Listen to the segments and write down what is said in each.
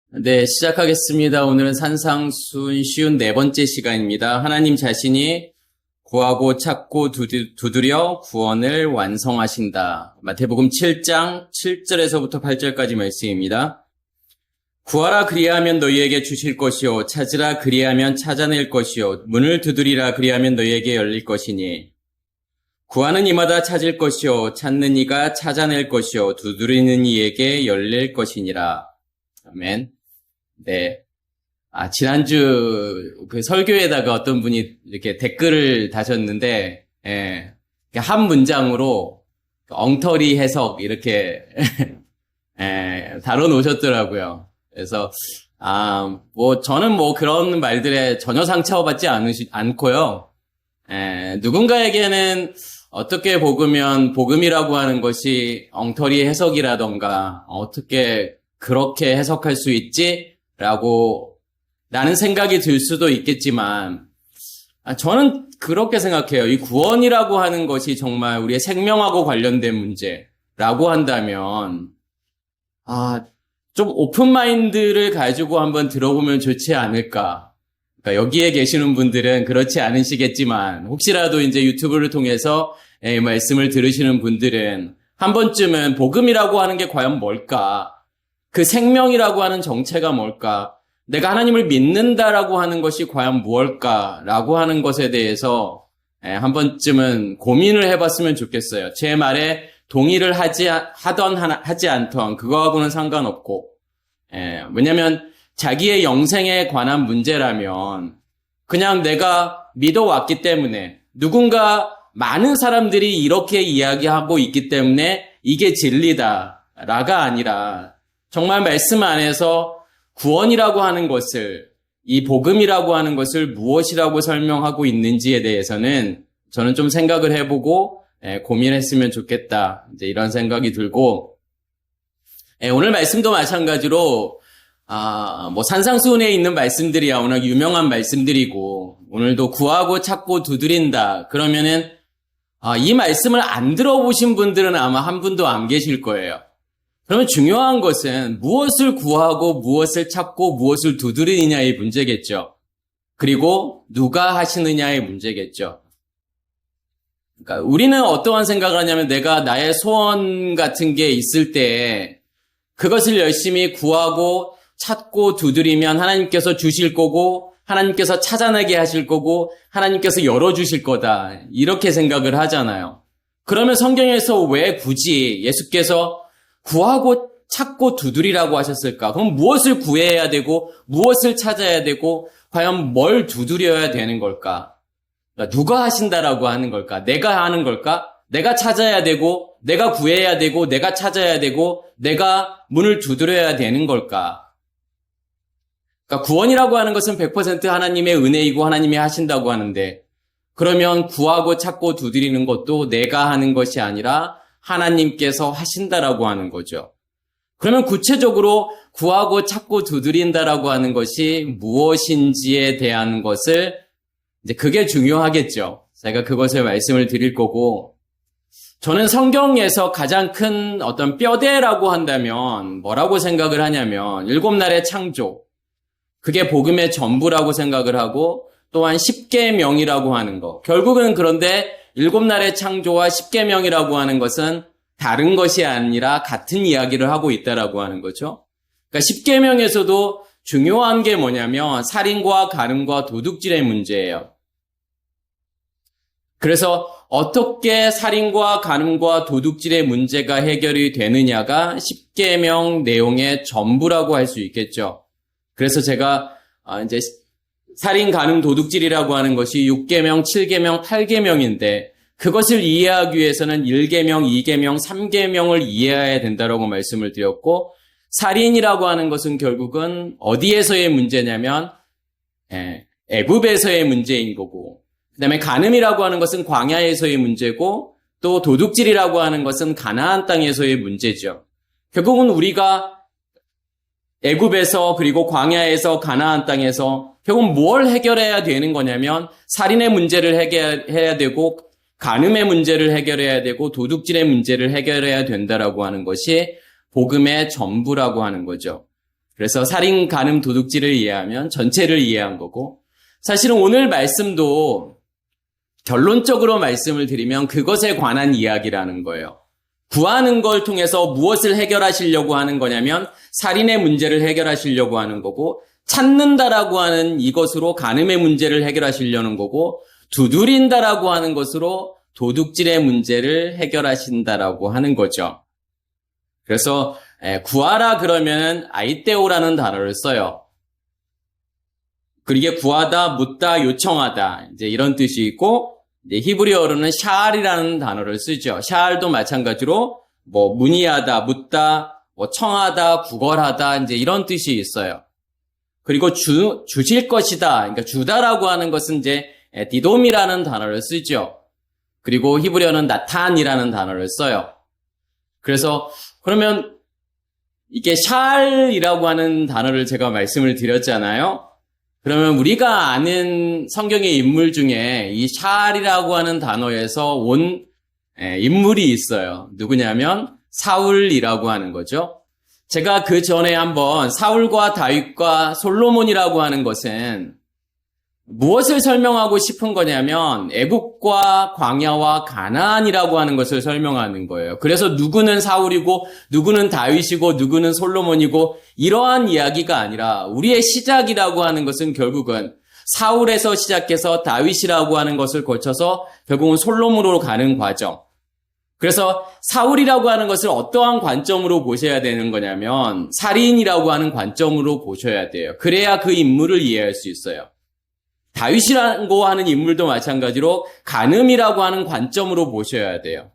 네, 시작하겠습니다. 오늘은 산상순 쉬운 네 번째 시간입니다. 하나님 자신이 구하고 찾고 두드려 구원을 완성하신다. 마태복음 7장 7절에서부터 8절까지 말씀입니다. 구하라 그리하면 너희에게 주실 것이요 찾으라 그리하면 찾아낼 것이요 문을 두드리라 그리하면 너희에게 열릴 것이니 구하는 이마다 찾을 것이요 찾는 이가 찾아낼 것이요 두드리는 이에게 열릴 것이니라. 아멘. 네. 지난주 그 설교에다가 어떤 분이 이렇게 댓글을 다셨는데, 한 문장으로 엉터리 해석 이렇게, 다뤄 놓으셨더라고요. 그래서, 저는 그런 말들에 전혀 상처받지 않고요. 누군가에게는 어떻게 복음이라고 하는 것이 엉터리 해석이라던가, 어떻게 그렇게 해석할 수 있지? 라고 나는 생각이 들 수도 있겠지만 저는 그렇게 생각해요. 이 구원이라고 하는 것이 정말 우리의 생명하고 관련된 문제라고 한다면 좀 오픈마인드를 가지고 한번 들어보면 좋지 않을까. 그러니까 여기에 계시는 분들은 그렇지 않으시겠지만 혹시라도 이제 유튜브를 통해서 이 말씀을 들으시는 분들은 한 번쯤은 복음이라고 하는 게 과연 뭘까? 그 생명이라고 하는 정체가 뭘까? 내가 하나님을 믿는다라고 하는 것이 과연 무엇일까라고 하는 것에 대해서 한 번쯤은 고민을 해봤으면 좋겠어요. 제 말에 동의를 하지 않던 그거하고는 상관없고, 왜냐면 자기의 영생에 관한 문제라면 그냥 내가 믿어왔기 때문에 누군가 많은 사람들이 이렇게 이야기하고 있기 때문에 이게 진리다라가 아니라 정말 말씀 안에서 구원이라고 하는 것을, 이 복음이라고 하는 것을 무엇이라고 설명하고 있는지에 대해서는 저는 좀 생각을 해보고 고민했으면 좋겠다. 이제 이런 생각이 들고, 오늘 말씀도 마찬가지로 산상수훈에 있는 말씀들이야 워낙 유명한 말씀들이고, 오늘도 구하고 찾고 두드린다. 그러면은 이 말씀을 안 들어보신 분들은 아마 한 분도 안 계실 거예요. 그러면 중요한 것은 무엇을 구하고 무엇을 찾고 무엇을 두드리느냐의 문제겠죠. 그리고 누가 하시느냐의 문제겠죠. 그러니까 우리는 어떠한 생각을 하냐면 내가 나의 소원 같은 게 있을 때 그것을 열심히 구하고 찾고 두드리면 하나님께서 주실 거고 하나님께서 찾아내게 하실 거고 하나님께서 열어주실 거다. 이렇게 생각을 하잖아요. 그러면 성경에서 왜 굳이 예수께서 구하고 찾고 두드리라고 하셨을까? 그럼 무엇을 구해야 되고 무엇을 찾아야 되고 과연 뭘 두드려야 되는 걸까? 누가 하신다라고 하는 걸까? 내가 하는 걸까? 내가 찾아야 되고 내가 구해야 되고 내가 찾아야 되고 내가 문을 두드려야 되는 걸까? 그러니까 구원이라고 하는 것은 100% 하나님의 은혜이고 하나님이 하신다고 하는데 그러면 구하고 찾고 두드리는 것도 내가 하는 것이 아니라 하나님께서 하신다라고 하는 거죠. 그러면 구체적으로 구하고 찾고 두드린다라고 하는 것이 무엇인지에 대한 것을 이제 그게 중요하겠죠. 제가 그것을 말씀을 드릴 거고 저는 성경에서 가장 큰 어떤 뼈대라고 한다면 뭐라고 생각을 하냐면 7날의 창조 그게 복음의 전부라고 생각을 하고 또한 십계명이라고 하는 거 결국은 그런데 7날의 창조와 십계명이라고 하는 것은 다른 것이 아니라 같은 이야기를 하고 있다라고 하는 거죠. 그러니까 십계명에서도 중요한 게 뭐냐면 살인과 간음과 도둑질의 문제예요. 그래서 어떻게 살인과 간음과 도둑질의 문제가 해결이 되느냐가 십계명 내용의 전부라고 할 수 있겠죠. 그래서 제가 이제 살인, 간음, 도둑질이라고 하는 것이 6계명, 7계명, 8계명인데 그것을 이해하기 위해서는 1계명, 2계명, 3계명을 이해해야 된다라고 말씀을 드렸고 살인이라고 하는 것은 결국은 어디에서의 문제냐면 애굽에서의 문제인 거고 그다음에 간음이라고 하는 것은 광야에서의 문제고 또 도둑질이라고 하는 것은 가나안 땅에서의 문제죠. 결국은 우리가 애굽에서 그리고 광야에서 가나안 땅에서 결국 뭘 해결해야 되는 거냐면 살인의 문제를 해결해야 되고 간음의 문제를 해결해야 되고 도둑질의 문제를 해결해야 된다라고 하는 것이 복음의 전부라고 하는 거죠. 그래서 살인, 간음, 도둑질을 이해하면 전체를 이해한 거고, 사실은 오늘 말씀도 결론적으로 말씀을 드리면 그것에 관한 이야기라는 거예요. 구하는 걸 통해서 무엇을 해결하시려고 하는 거냐면 살인의 문제를 해결하시려고 하는 거고, 찾는다라고 하는 이것으로 간음의 문제를 해결하시려는 거고, 두드린다라고 하는 것으로 도둑질의 문제를 해결하신다라고 하는 거죠. 그래서 구하라 그러면 아이떼오라는 단어를 써요. 그리고 구하다, 묻다, 요청하다 이제 이런 뜻이 있고, 이제 히브리어로는 샤알이라는 단어를 쓰죠. 샤알도 마찬가지로 뭐 문의하다, 묻다, 뭐 청하다, 구걸하다 이제 이런 뜻이 있어요. 그리고 주실 것이다, 그러니까 주다라고 하는 것은 이제 디돔이라는 단어를 쓰죠. 그리고 히브리어는 나탄이라는 단어를 써요. 그래서 그러면 이게 샤알이라고 하는 단어를 제가 말씀을 드렸잖아요. 그러면 우리가 아는 성경의 인물 중에 이 샤알이라고 하는 단어에서 온 인물이 있어요. 누구냐면 사울이라고 하는 거죠. 제가 그 전에 한번 사울과 다윗과 솔로몬이라고 하는 것은 무엇을 설명하고 싶은 거냐면 애국과 광야와 가나안이라고 하는 것을 설명하는 거예요. 그래서 누구는 사울이고 누구는 다윗이고 누구는 솔로몬이고 이러한 이야기가 아니라 우리의 시작이라고 하는 것은 결국은 사울에서 시작해서 다윗이라고 하는 것을 거쳐서 결국은 솔로몬으로 가는 과정. 그래서 사울이라고 하는 것을 어떠한 관점으로 보셔야 되는 거냐면 살인이라고 하는 관점으로 보셔야 돼요. 그래야 그 인물을 이해할 수 있어요. 다윗이라고 하는 인물도 마찬가지로 간음이라고 하는 관점으로 보셔야 돼요.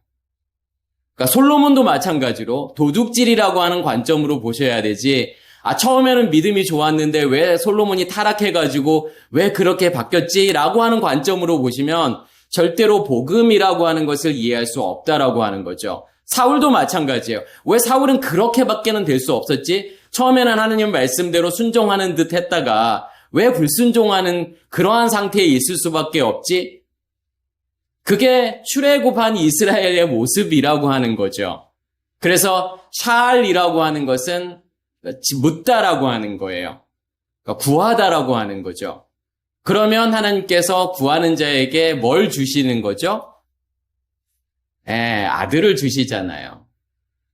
그러니까 솔로몬도 마찬가지로 도둑질이라고 하는 관점으로 보셔야 되지, 처음에는 믿음이 좋았는데 왜 솔로몬이 타락해가지고 왜 그렇게 바뀌었지라고 하는 관점으로 보시면 절대로 복음이라고 하는 것을 이해할 수 없다라고 하는 거죠. 사울도 마찬가지예요. 왜 사울은 그렇게밖에는 될 수 없었지? 처음에는 하느님 말씀대로 순종하는 듯 했다가 왜 불순종하는 그러한 상태에 있을 수밖에 없지? 그게 출애굽한 이스라엘의 모습이라고 하는 거죠. 그래서 샤알이라고 하는 것은 묻다라고 하는 거예요. 그러니까 구하다라고 하는 거죠. 그러면 하나님께서 구하는 자에게 뭘 주시는 거죠? 아들을 주시잖아요.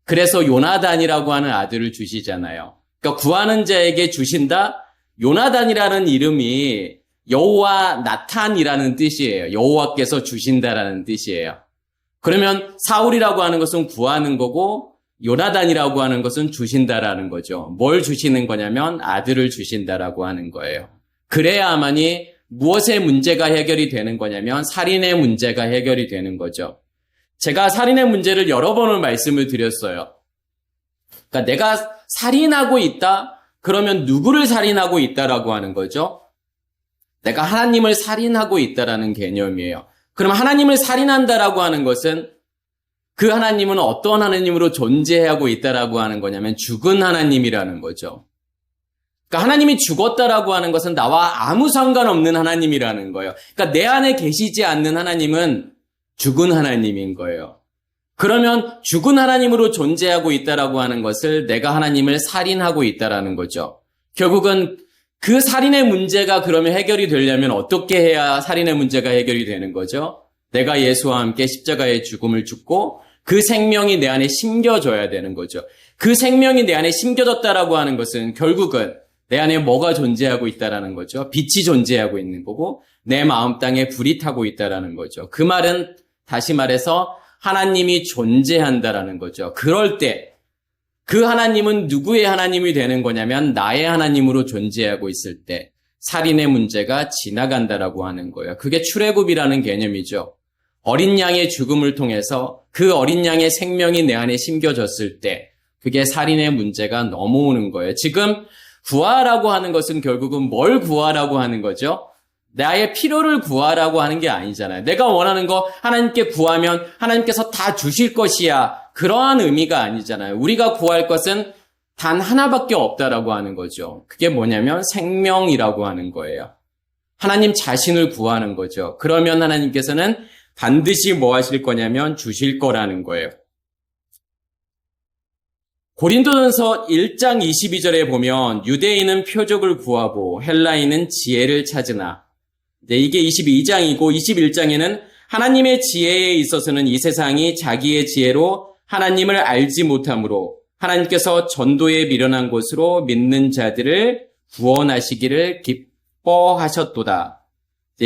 그래서 요나단이라고 하는 아들을 주시잖아요. 그러니까 구하는 자에게 주신다? 요나단이라는 이름이 여호와 나탄이라는 뜻이에요. 여호와께서 주신다라는 뜻이에요. 그러면 사울이라고 하는 것은 구하는 거고 요나단이라고 하는 것은 주신다라는 거죠. 뭘 주시는 거냐면 아들을 주신다라고 하는 거예요. 그래야만이 무엇의 문제가 해결이 되는 거냐면 살인의 문제가 해결이 되는 거죠. 제가 살인의 문제를 여러 번을 말씀을 드렸어요. 그러니까 내가 살인하고 있다? 그러면 누구를 살인하고 있다라고 하는 거죠? 내가 하나님을 살인하고 있다라는 개념이에요. 그럼 하나님을 살인한다라고 하는 것은 그 하나님은 어떤 하나님으로 존재하고 있다라고 하는 거냐면 죽은 하나님이라는 거죠. 그러니까 하나님이 죽었다라고 하는 것은 나와 아무 상관없는 하나님이라는 거예요. 그러니까 내 안에 계시지 않는 하나님은 죽은 하나님인 거예요. 그러면 죽은 하나님으로 존재하고 있다라고 하는 것을 내가 하나님을 살인하고 있다라는 거죠. 결국은 그 살인의 문제가 그러면 해결이 되려면 어떻게 해야 살인의 문제가 해결이 되는 거죠? 내가 예수와 함께 십자가의 죽음을 죽고 그 생명이 내 안에 심겨져야 되는 거죠. 그 생명이 내 안에 심겨졌다라고 하는 것은 결국은 내 안에 뭐가 존재하고 있다라는 거죠. 빛이 존재하고 있는 거고 내 마음 땅에 불이 타고 있다라는 거죠. 그 말은 다시 말해서 하나님이 존재한다라는 거죠. 그럴 때 그 하나님은 누구의 하나님이 되는 거냐면 나의 하나님으로 존재하고 있을 때 살인의 문제가 지나간다라고 하는 거예요. 그게 출애굽이라는 개념이죠. 어린 양의 죽음을 통해서 그 어린 양의 생명이 내 안에 심겨졌을 때 그게 살인의 문제가 넘어오는 거예요. 지금 구하라고 하는 것은 결국은 뭘 구하라고 하는 거죠? 나의 필요를 구하라고 하는 게 아니잖아요. 내가 원하는 거 하나님께 구하면 하나님께서 다 주실 것이야. 그러한 의미가 아니잖아요. 우리가 구할 것은 단 하나밖에 없다라고 하는 거죠. 그게 뭐냐면 생명이라고 하는 거예요. 하나님 자신을 구하는 거죠. 그러면 하나님께서는 반드시 뭐 하실 거냐면 주실 거라는 거예요. 고린도전서 1장 22절에 보면 유대인은 표적을 구하고 헬라인은 지혜를 찾으나, 이게 22장이고 21장에는 하나님의 지혜에 있어서는 이 세상이 자기의 지혜로 하나님을 알지 못하므로 하나님께서 전도에 미련한 것으로 믿는 자들을 구원하시기를 기뻐하셨도다.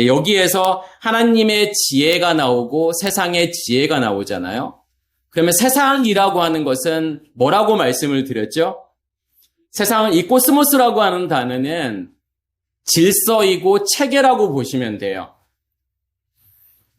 여기에서 하나님의 지혜가 나오고 세상의 지혜가 나오잖아요. 그러면 세상이라고 하는 것은 뭐라고 말씀을 드렸죠? 세상은 이 코스모스라고 하는 단어는 질서이고 체계라고 보시면 돼요.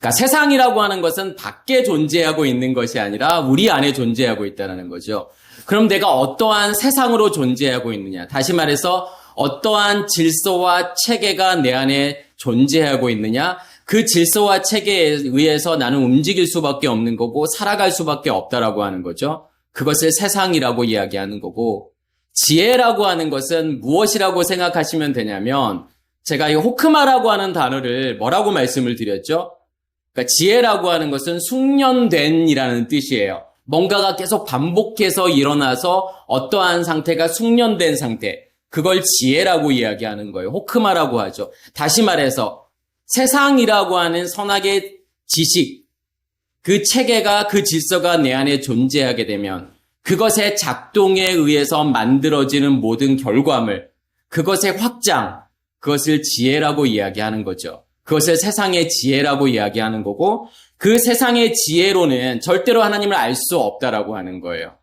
그러니까 세상이라고 하는 것은 밖에 존재하고 있는 것이 아니라 우리 안에 존재하고 있다는 거죠. 그럼 내가 어떠한 세상으로 존재하고 있느냐? 다시 말해서 어떠한 질서와 체계가 내 안에 존재하고 있느냐? 그 질서와 체계에 의해서 나는 움직일 수밖에 없는 거고 살아갈 수밖에 없다라고 하는 거죠. 그것을 세상이라고 이야기하는 거고, 지혜라고 하는 것은 무엇이라고 생각하시면 되냐면, 제가 이 호크마라고 하는 단어를 뭐라고 말씀을 드렸죠? 그러니까 지혜라고 하는 것은 숙련된이라는 뜻이에요. 뭔가가 계속 반복해서 일어나서 어떠한 상태가 숙련된 상태, 그걸 지혜라고 이야기하는 거예요. 호크마라고 하죠. 다시 말해서 세상이라고 하는 선악의 지식, 그 체계가, 그 질서가 내 안에 존재하게 되면 그것의 작동에 의해서 만들어지는 모든 결과물, 그것의 확장, 그것을 지혜라고 이야기하는 거죠. 그것을 세상의 지혜라고 이야기하는 거고, 그 세상의 지혜로는 절대로 하나님을 알 수 없다라고 하는 거예요.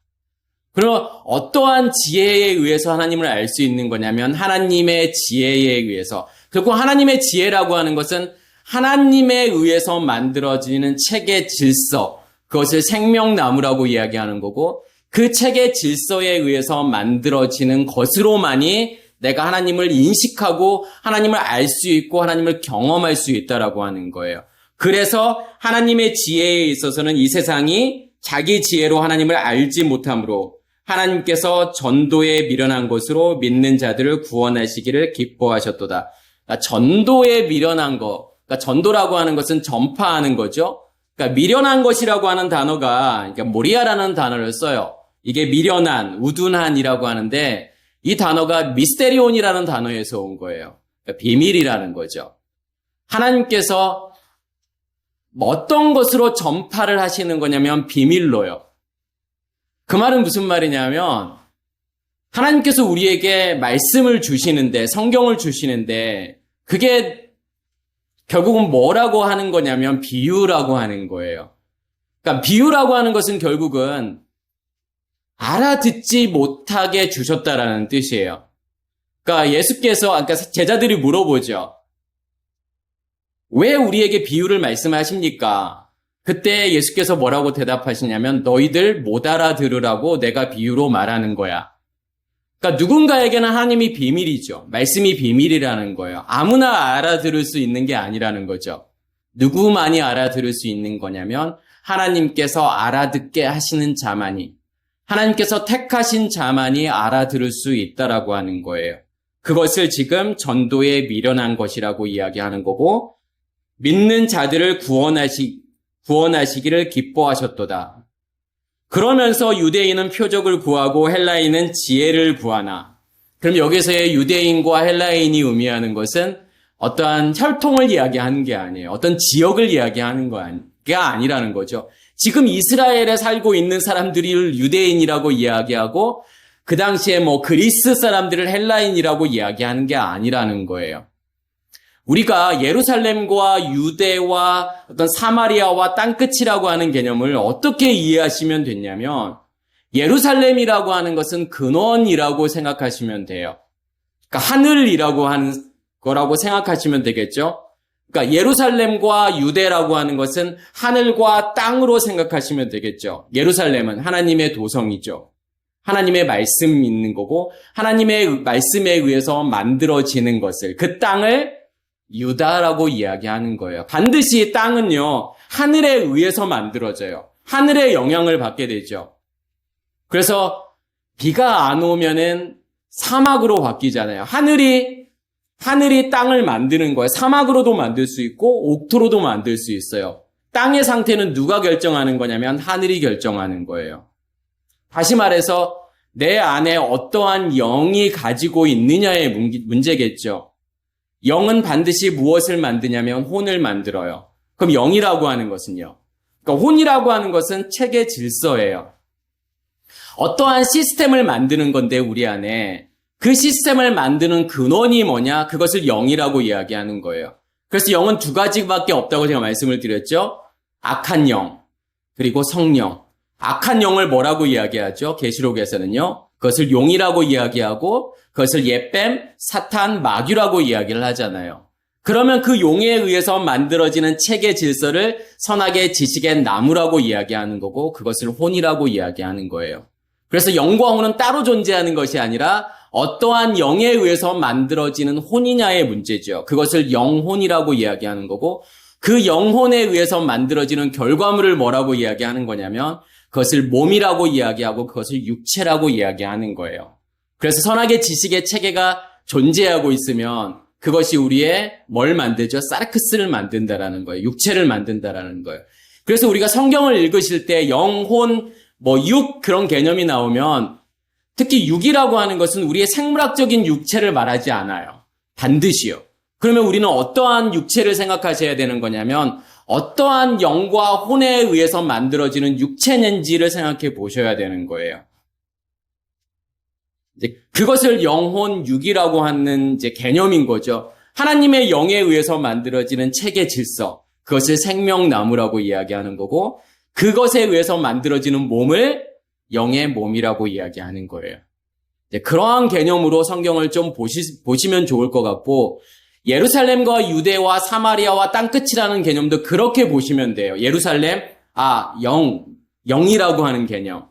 그럼 어떠한 지혜에 의해서 하나님을 알 수 있는 거냐면 하나님의 지혜에 의해서. 결국 하나님의 지혜라고 하는 것은 하나님에 의해서 만들어지는 체계 질서, 그것을 생명나무라고 이야기하는 거고, 그 체계 질서에 의해서 만들어지는 것으로만이 내가 하나님을 인식하고 하나님을 알 수 있고 하나님을 경험할 수 있다라고 하는 거예요. 그래서 하나님의 지혜에 있어서는 이 세상이 자기 지혜로 하나님을 알지 못하므로 하나님께서 전도에 미련한 것으로 믿는 자들을 구원하시기를 기뻐하셨도다. 그러니까 전도에 미련한 거, 그러니까 전도라고 하는 것은 전파하는 거죠. 그러니까 미련한 것이라고 하는 단어가, 그러니까 모리아라는 단어를 써요. 이게 미련한, 우둔한이라고 하는데 이 단어가 미스테리온이라는 단어에서 온 거예요. 그러니까 비밀이라는 거죠. 하나님께서 어떤 것으로 전파를 하시는 거냐면 비밀로요. 그 말은 무슨 말이냐면 하나님께서 우리에게 말씀을 주시는데, 성경을 주시는데 그게 결국은 뭐라고 하는 거냐면 비유라고 하는 거예요. 그러니까 비유라고 하는 것은 결국은 알아듣지 못하게 주셨다라는 뜻이에요. 그러니까 예수께서, 아까 제자들이 물어보죠. 왜 우리에게 비유를 말씀하십니까? 그때 예수께서 뭐라고 대답하시냐면 너희들 못 알아들으라고 내가 비유로 말하는 거야. 그러니까 누군가에게는 하나님이 비밀이죠. 말씀이 비밀이라는 거예요. 아무나 알아들을 수 있는 게 아니라는 거죠. 누구만이 알아들을 수 있는 거냐면 하나님께서 알아듣게 하시는 자만이, 하나님께서 택하신 자만이 알아들을 수 있다라고 하는 거예요. 그것을 지금 전도에 미련한 것이라고 이야기하는 거고, 믿는 자들을 구원하시기를 기뻐하셨도다. 그러면서 유대인은 표적을 구하고 헬라인은 지혜를 구하나. 그럼 여기서의 유대인과 헬라인이 의미하는 것은 어떠한 혈통을 이야기하는 게 아니에요. 어떤 지역을 이야기하는 게 아니라는 거죠. 지금 이스라엘에 살고 있는 사람들을 유대인이라고 이야기하고 그 당시에 그리스 사람들을 헬라인이라고 이야기하는 게 아니라는 거예요. 우리가 예루살렘과 유대와 어떤 사마리아와 땅끝이라고 하는 개념을 어떻게 이해하시면 되냐면 예루살렘이라고 하는 것은 근원이라고 생각하시면 돼요. 그러니까 하늘이라고 하는 거라고 생각하시면 되겠죠. 그러니까 예루살렘과 유대라고 하는 것은 하늘과 땅으로 생각하시면 되겠죠. 예루살렘은 하나님의 도성이죠. 하나님의 말씀이 있는 거고 하나님의 말씀에 의해서 만들어지는 것을, 그 땅을 유다라고 이야기하는 거예요. 반드시 땅은요, 하늘에 의해서 만들어져요. 하늘의 영향을 받게 되죠. 그래서 비가 안 오면은 사막으로 바뀌잖아요. 하늘이 땅을 만드는 거예요. 사막으로도 만들 수 있고 옥토로도 만들 수 있어요. 땅의 상태는 누가 결정하는 거냐면 하늘이 결정하는 거예요. 다시 말해서 내 안에 어떠한 영이 가지고 있느냐의 문제겠죠. 영은 반드시 무엇을 만드냐면 혼을 만들어요. 그럼 영이라고 하는 것은요? 그러니까 혼이라고 하는 것은 체계 질서예요. 어떠한 시스템을 만드는 건데 우리 안에 그 시스템을 만드는 근원이 뭐냐? 그것을 영이라고 이야기하는 거예요. 그래서 영은 두 가지밖에 없다고 제가 말씀을 드렸죠. 악한 영, 그리고 성령. 악한 영을 뭐라고 이야기하죠? 계시록에서는요. 그것을 용이라고 이야기하고 그것을 옛뱀, 사탄, 마귀라고 이야기를 하잖아요. 그러면 그 용에 의해서 만들어지는 체계 질서를 선악의 지식의 나무라고 이야기하는 거고 그것을 혼이라고 이야기하는 거예요. 그래서 영과 혼은 따로 존재하는 것이 아니라 어떠한 영에 의해서 만들어지는 혼이냐의 문제죠. 그것을 영혼이라고 이야기하는 거고 그 영혼에 의해서 만들어지는 결과물을 뭐라고 이야기하는 거냐면 그것을 몸이라고 이야기하고 그것을 육체라고 이야기하는 거예요. 그래서 선악의 지식의 체계가 존재하고 있으면 그것이 우리의 뭘 만들죠? 사르크스를 만든다라는 거예요. 육체를 만든다라는 거예요. 그래서 우리가 성경을 읽으실 때 영혼, 육 그런 개념이 나오면 특히 육이라고 하는 것은 우리의 생물학적인 육체를 말하지 않아요. 반드시요. 그러면 우리는 어떠한 육체를 생각하셔야 되는 거냐면 어떠한 영과 혼에 의해서 만들어지는 육체인지를 생각해 보셔야 되는 거예요. 이제 그것을 영혼, 육이라고 하는 이제 개념인 거죠. 하나님의 영에 의해서 만들어지는 체계 질서, 그것을 생명나무라고 이야기하는 거고 그것에 의해서 만들어지는 몸을 영의 몸이라고 이야기하는 거예요. 그러한 개념으로 성경을 좀 보시면 좋을 것 같고 예루살렘과 유대와 사마리아와 땅끝이라는 개념도 그렇게 보시면 돼요. 예루살렘, 영이라고 하는 개념.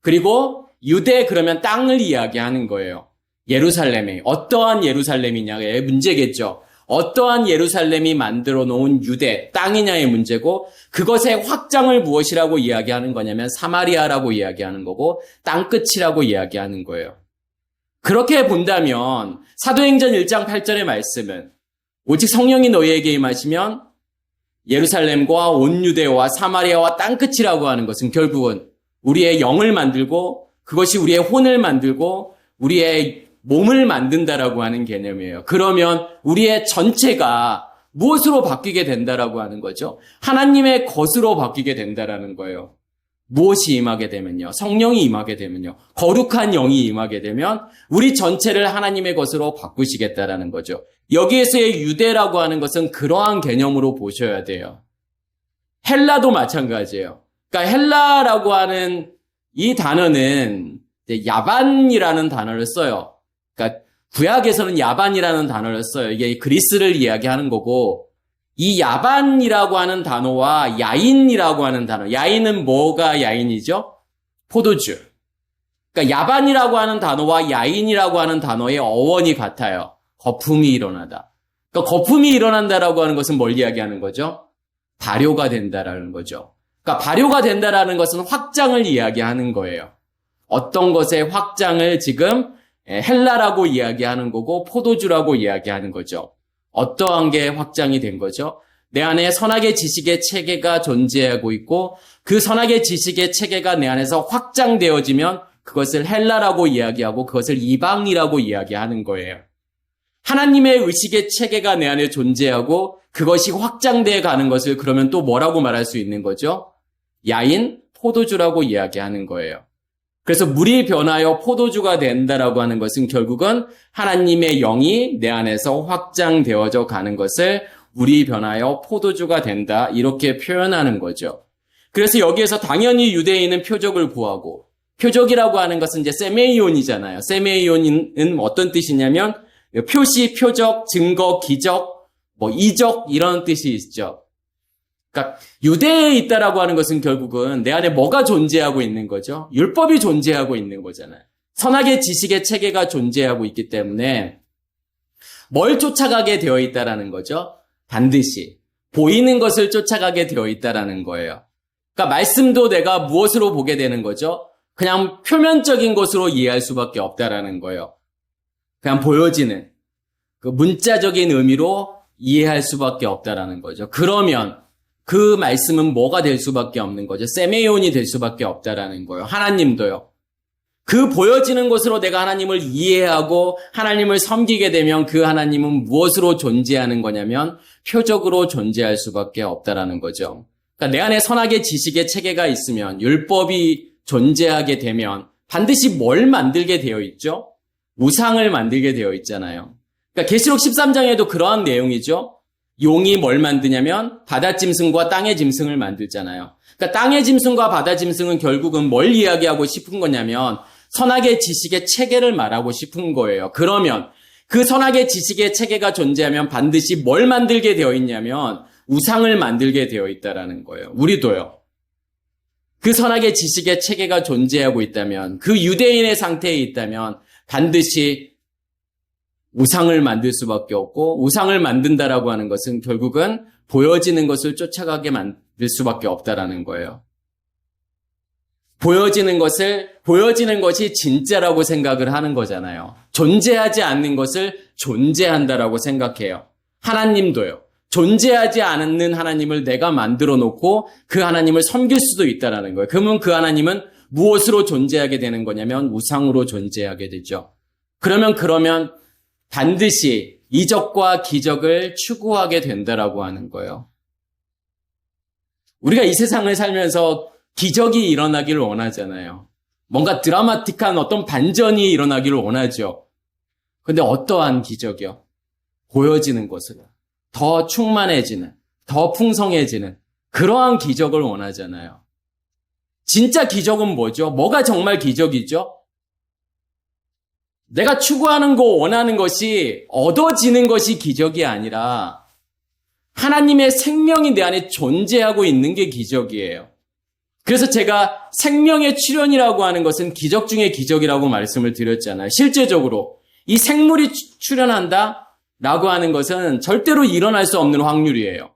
그리고 유대 그러면 땅을 이야기하는 거예요. 예루살렘이 어떠한 예루살렘이냐의 문제겠죠. 어떠한 예루살렘이 만들어 놓은 유대, 땅이냐의 문제고 그것의 확장을 무엇이라고 이야기하는 거냐면 사마리아라고 이야기하는 거고 땅끝이라고 이야기하는 거예요. 그렇게 본다면 사도행전 1장 8절의 말씀은 오직 성령이 너희에게 임하시면 예루살렘과 온 유대와 사마리아와 땅끝이라고 하는 것은 결국은 우리의 영을 만들고 그것이 우리의 혼을 만들고 우리의 몸을 만든다라고 하는 개념이에요. 그러면 우리의 전체가 무엇으로 바뀌게 된다라고 하는 거죠? 하나님의 것으로 바뀌게 된다라는 거예요. 무엇이 임하게 되면요? 성령이 임하게 되면요? 거룩한 영이 임하게 되면 우리 전체를 하나님의 것으로 바꾸시겠다라는 거죠. 여기에서의 유대라고 하는 것은 그러한 개념으로 보셔야 돼요. 헬라도 마찬가지예요. 그러니까 헬라라고 하는 이 단어는 야반이라는 단어를 써요. 그러니까 구약에서는 야반이라는 단어를 써요. 이게 그리스를 이야기하는 거고 이 야반이라고 하는 단어와 야인이라고 하는 단어. 야인은 뭐가 야인이죠? 포도주. 그러니까 야반이라고 하는 단어와 야인이라고 하는 단어의 어원이 같아요. 거품이 일어나다. 그러니까 거품이 일어난다라고 하는 것은 뭘 이야기하는 거죠? 발효가 된다라는 거죠. 그러니까 발효가 된다라는 것은 확장을 이야기하는 거예요. 어떤 것의 확장을 지금 헬라라고 이야기하는 거고 포도주라고 이야기하는 거죠. 어떠한 게 확장이 된 거죠? 내 안에 선악의 지식의 체계가 존재하고 있고 그 선악의 지식의 체계가 내 안에서 확장되어지면 그것을 헬라라고 이야기하고 그것을 이방이라고 이야기하는 거예요. 하나님의 의식의 체계가 내 안에 존재하고 그것이 확장되어 가는 것을 그러면 또 뭐라고 말할 수 있는 거죠? 야인, 포도주라고 이야기하는 거예요. 그래서 물이 변하여 포도주가 된다라고 하는 것은 결국은 하나님의 영이 내 안에서 확장되어져 가는 것을 물이 변하여 포도주가 된다 이렇게 표현하는 거죠. 그래서 여기에서 당연히 유대인은 표적을 구하고 표적이라고 하는 것은 이제 세메이온이잖아요. 세메이온은 어떤 뜻이냐면 표시, 표적, 증거, 기적, 이적 이런 뜻이 있죠. 그러니까 유대에 있다라고 하는 것은 결국은 내 안에 뭐가 존재하고 있는 거죠? 율법이 존재하고 있는 거잖아요. 선악의 지식의 체계가 존재하고 있기 때문에 뭘 쫓아가게 되어 있다라는 거죠? 반드시 보이는 것을 쫓아가게 되어 있다라는 거예요. 그러니까 말씀도 내가 무엇으로 보게 되는 거죠? 그냥 표면적인 것으로 이해할 수밖에 없다라는 거예요. 그냥 보여지는 그 문자적인 의미로 이해할 수밖에 없다라는 거죠. 그러면 그 말씀은 뭐가 될 수밖에 없는 거죠? 세메온이 될 수밖에 없다라는 거예요. 하나님도요. 그 보여지는 것으로 내가 하나님을 이해하고 하나님을 섬기게 되면 그 하나님은 무엇으로 존재하는 거냐면 표적으로 존재할 수밖에 없다라는 거죠. 그러니까 내 안에 선악의 지식의 체계가 있으면, 율법이 존재하게 되면 반드시 뭘 만들게 되어 있죠? 우상을 만들게 되어 있잖아요. 그러니까 계시록 13장에도 그러한 내용이죠. 용이 뭘 만드냐면 바다 짐승과 땅의 짐승을 만들잖아요. 그러니까 땅의 짐승과 바다 짐승은 결국은 뭘 이야기하고 싶은 거냐면 선악의 지식의 체계를 말하고 싶은 거예요. 그러면 그 선악의 지식의 체계가 존재하면 반드시 뭘 만들게 되어 있냐면 우상을 만들게 되어 있다라는 거예요. 우리도요. 그 선악의 지식의 체계가 존재하고 있다면, 그 유대인의 상태에 있다면 반드시 우상을 만들 수밖에 없고, 우상을 만든다라고 하는 것은 결국은 보여지는 것을 쫓아가게 만들 수밖에 없다라는 거예요. 보여지는 것이 진짜라고 생각을 하는 거잖아요. 존재하지 않는 것을 존재한다라고 생각해요. 하나님도요. 존재하지 않는 하나님을 내가 만들어 놓고 그 하나님을 섬길 수도 있다라는 거예요. 그러면 그 하나님은 무엇으로 존재하게 되는 거냐면 우상으로 존재하게 되죠. 그러면 반드시 이적과 기적을 추구하게 된다라고 하는 거예요. 우리가 이 세상을 살면서 기적이 일어나기를 원하잖아요. 뭔가 드라마틱한 어떤 반전이 일어나기를 원하죠. 근데 어떠한 기적이요? 보여지는 것으로 더 충만해지는, 더 풍성해지는 그러한 기적을 원하잖아요. 진짜 기적은 뭐죠? 뭐가 정말 기적이죠? 내가 추구하는 거, 원하는 것이 얻어지는 것이 기적이 아니라 하나님의 생명이 내 안에 존재하고 있는 게 기적이에요. 그래서 제가 생명의 출현이라고 하는 것은 기적 중의 기적이라고 말씀을 드렸잖아요. 실제적으로 이 생물이 출현한다? 라고 하는 것은 절대로 일어날 수 없는 확률이에요.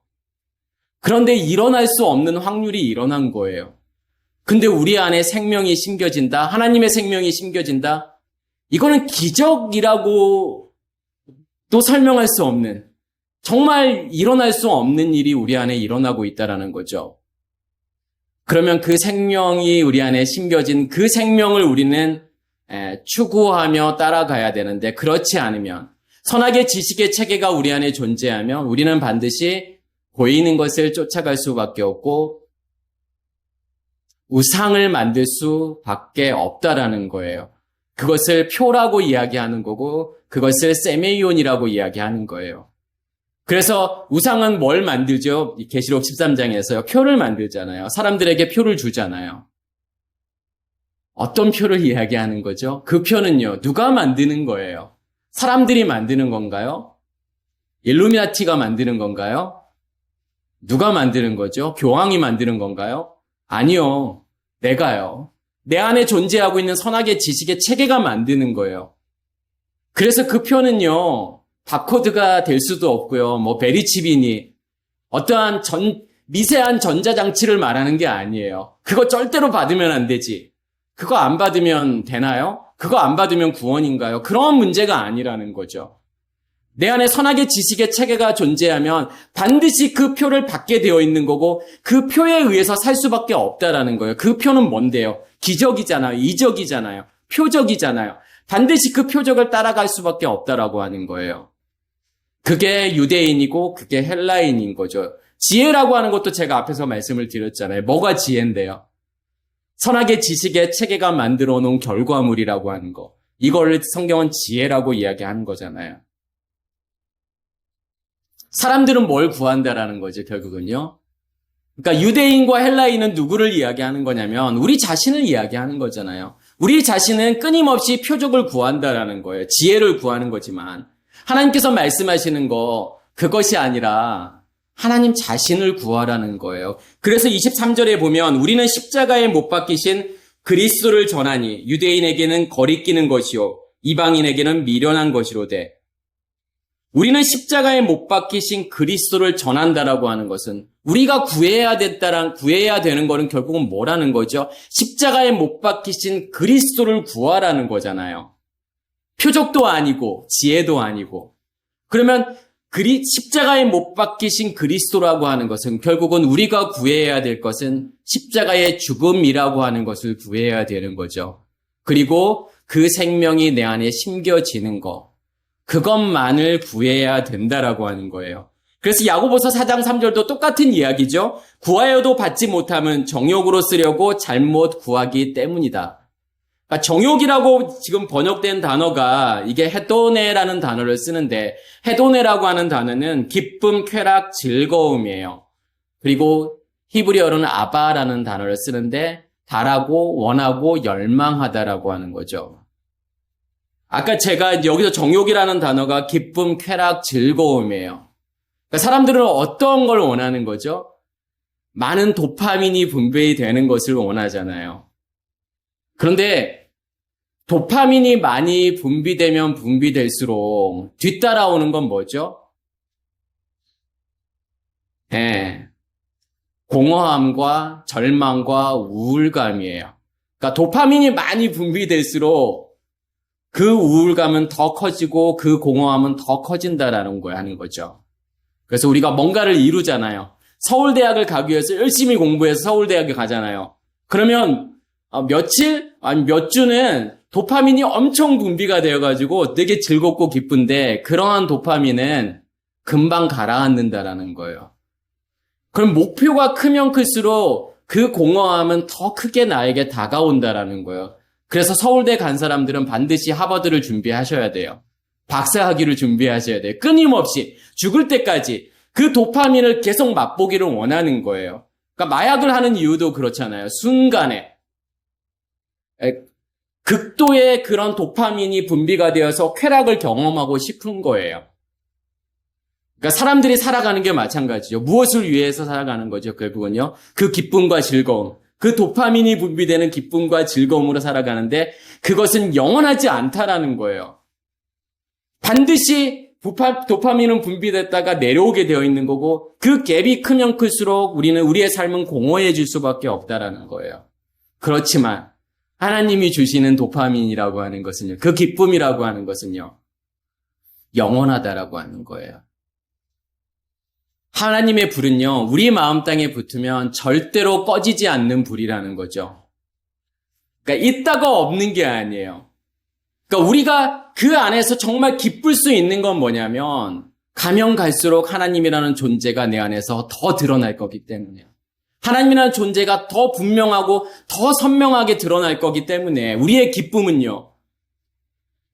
그런데 일어날 수 없는 확률이 일어난 거예요. 근데 우리 안에 생명이 심겨진다? 하나님의 생명이 심겨진다? 이거는 기적이라고 또 설명할 수 없는, 정말 일어날 수 없는 일이 우리 안에 일어나고 있다는 거죠. 그러면 그 생명이 우리 안에 심겨진 그 생명을 우리는 추구하며 따라가야 되는데, 그렇지 않으면, 선악의 지식의 체계가 우리 안에 존재하면 우리는 반드시 보이는 것을 쫓아갈 수밖에 없고 우상을 만들 수밖에 없다라는 거예요. 그것을 표라고 이야기하는 거고 그것을 세메이온이라고 이야기하는 거예요. 그래서 우상은 뭘 만들죠? 계시록 13장에서요. 표를 만들잖아요. 사람들에게 표를 주잖아요. 어떤 표를 이야기하는 거죠? 그 표는요. 누가 만드는 거예요? 사람들이 만드는 건가요? 일루미나티가 만드는 건가요? 누가 만드는 거죠? 교황이 만드는 건가요? 아니요. 내가요. 내 안에 존재하고 있는 선악의 지식의 체계가 만드는 거예요. 그래서 그 표는요. 바코드가 될 수도 없고요. 베리칩이니 어떠한 미세한 전자장치를 말하는 게 아니에요. 그거 절대로 받으면 안 되지. 그거 안 받으면 되나요? 그거 안 받으면 구원인가요? 그런 문제가 아니라는 거죠. 내 안에 선악의 지식의 체계가 존재하면 반드시 그 표를 받게 되어 있는 거고 그 표에 의해서 살 수밖에 없다라는 거예요. 그 표는 뭔데요? 기적이잖아요. 이적이잖아요. 표적이잖아요. 반드시 그 표적을 따라갈 수밖에 없다라고 하는 거예요. 그게 유대인이고 그게 헬라인인 거죠. 지혜라고 하는 것도 제가 앞에서 말씀을 드렸잖아요. 뭐가 지혜인데요? 선악의 지식의 체계가 만들어 놓은 결과물이라고 하는 거. 이걸 성경은 지혜라고 이야기하는 거잖아요. 사람들은 뭘 구한다라는 거죠, 결국은요. 그러니까 유대인과 헬라인은 누구를 이야기하는 거냐면 우리 자신을 이야기하는 거잖아요. 우리 자신은 끊임없이 표적을 구한다라는 거예요. 지혜를 구하는 거지만 하나님께서 말씀하시는 거 그것이 아니라 하나님 자신을 구하라는 거예요. 그래서 23절에 보면 우리는 십자가에 못 박히신 그리스도를 전하니 유대인에게는 거리끼는 것이요 이방인에게는 미련한 것이로되 우리는 십자가에 못 박히신 그리스도를 전한다라고 하는 것은 우리가 구해야 되는 거는 결국은 뭐라는 거죠? 십자가에 못 박히신 그리스도를 구하라는 거잖아요. 표적도 아니고 지혜도 아니고. 그러면 십자가에 못 박히신 그리스도라고 하는 것은 결국은 우리가 구해야 될 것은 십자가의 죽음이라고 하는 것을 구해야 되는 거죠. 그리고 그 생명이 내 안에 심겨지는 거. 그것만을 구해야 된다라고 하는 거예요. 그래서 야고보서 4장 3절도 똑같은 이야기죠. 구하여도 받지 못하면 정욕으로 쓰려고 잘못 구하기 때문이다. 그러니까 정욕이라고 지금 번역된 단어가 이게 헤도네라는 단어를 쓰는데 헤도네라고 하는 단어는 기쁨, 쾌락, 즐거움이에요. 그리고 히브리어로는 아바라는 단어를 쓰는데 바라고 원하고 열망하다라고 하는 거죠. 아까 제가 여기서 정욕이라는 단어가 기쁨, 쾌락, 즐거움이에요. 그러니까 사람들은 어떤 걸 원하는 거죠? 많은 도파민이 분비되는 되는 것을 원하잖아요. 그런데 도파민이 많이 분비되면 분비될수록 뒤따라오는 건 뭐죠? 네. 공허함과 절망과 우울감이에요. 그러니까 도파민이 많이 분비될수록 그 우울감은 더 커지고 그 공허함은 더 커진다라는 거 하는 거죠. 그래서 우리가 뭔가를 이루잖아요. 서울대학을 가기 위해서 열심히 공부해서 서울대학에 가잖아요. 그러면 며칠 아니 몇 주는 도파민이 엄청 분비가 되어가지고 되게 즐겁고 기쁜데 그러한 도파민은 금방 가라앉는다라는 거예요. 그럼 목표가 크면 클수록 그 공허함은 더 크게 나에게 다가온다라는 거예요. 그래서 서울대 간 사람들은 반드시 하버드를 준비하셔야 돼요. 박사학위를 준비하셔야 돼요. 끊임없이 죽을 때까지 그 도파민을 계속 맛보기를 원하는 거예요. 그러니까 마약을 하는 이유도 그렇잖아요. 순간에 극도의 그런 도파민이 분비가 되어서 쾌락을 경험하고 싶은 거예요. 그러니까 사람들이 살아가는 게 마찬가지죠. 무엇을 위해서 살아가는 거죠? 결국은요. 그 기쁨과 즐거움. 그 도파민이 분비되는 기쁨과 즐거움으로 살아가는데 그것은 영원하지 않다라는 거예요. 반드시 도파민은 분비됐다가 내려오게 되어 있는 거고 그 갭이 크면 클수록 우리는 우리의 삶은 공허해질 수밖에 없다라는 거예요. 그렇지만 하나님이 주시는 도파민이라고 하는 것은요. 그 기쁨이라고 하는 것은요. 영원하다라고 하는 거예요. 하나님의 불은요. 우리 마음 땅에 붙으면 절대로 꺼지지 않는 불이라는 거죠. 그러니까 있다가 없는 게 아니에요. 그러니까 우리가 그 안에서 정말 기쁠 수 있는 건 뭐냐면 가면 갈수록 하나님이라는 존재가 내 안에서 더 드러날 거기 때문에요. 하나님이라는 존재가 더 분명하고 더 선명하게 드러날 거기 때문에 우리의 기쁨은요.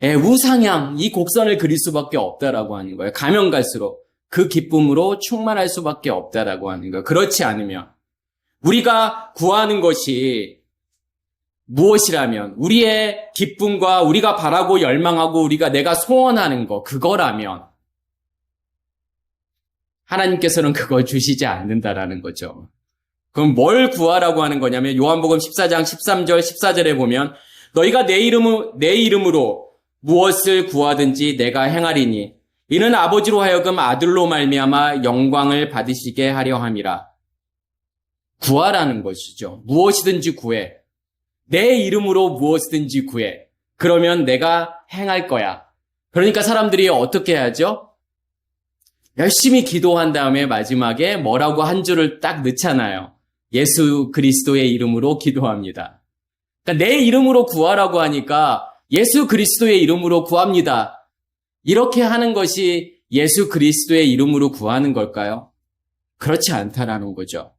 우상향, 이 곡선을 그릴 수밖에 없다라고 하는 거예요. 가면 갈수록 그 기쁨으로 충만할 수밖에 없다라고 하는 거예요. 그렇지 않으면 우리가 구하는 것이 무엇이라면 우리의 기쁨과 우리가 바라고 열망하고 내가 소원하는 거 그거라면 하나님께서는 그걸 주시지 않는다라는 거죠. 그럼 뭘 구하라고 하는 거냐면 요한복음 14장 13절 14절에 보면 너희가 내 이름으로 무엇을 구하든지 내가 행하리니 이는 아버지로 하여금 아들로 말미암아 영광을 받으시게 하려 함이라. 구하라는 것이죠. 무엇이든지 구해. 내 이름으로 무엇이든지 구해. 그러면 내가 행할 거야. 그러니까 사람들이 어떻게 하죠? 열심히 기도한 다음에 마지막에 뭐라고 한 줄을 딱 넣잖아요. 예수 그리스도의 이름으로 기도합니다. 그러니까 내 이름으로 구하라고 하니까 예수 그리스도의 이름으로 구합니다. 이렇게 하는 것이 예수 그리스도의 이름으로 구하는 걸까요? 그렇지 않다라는 거죠.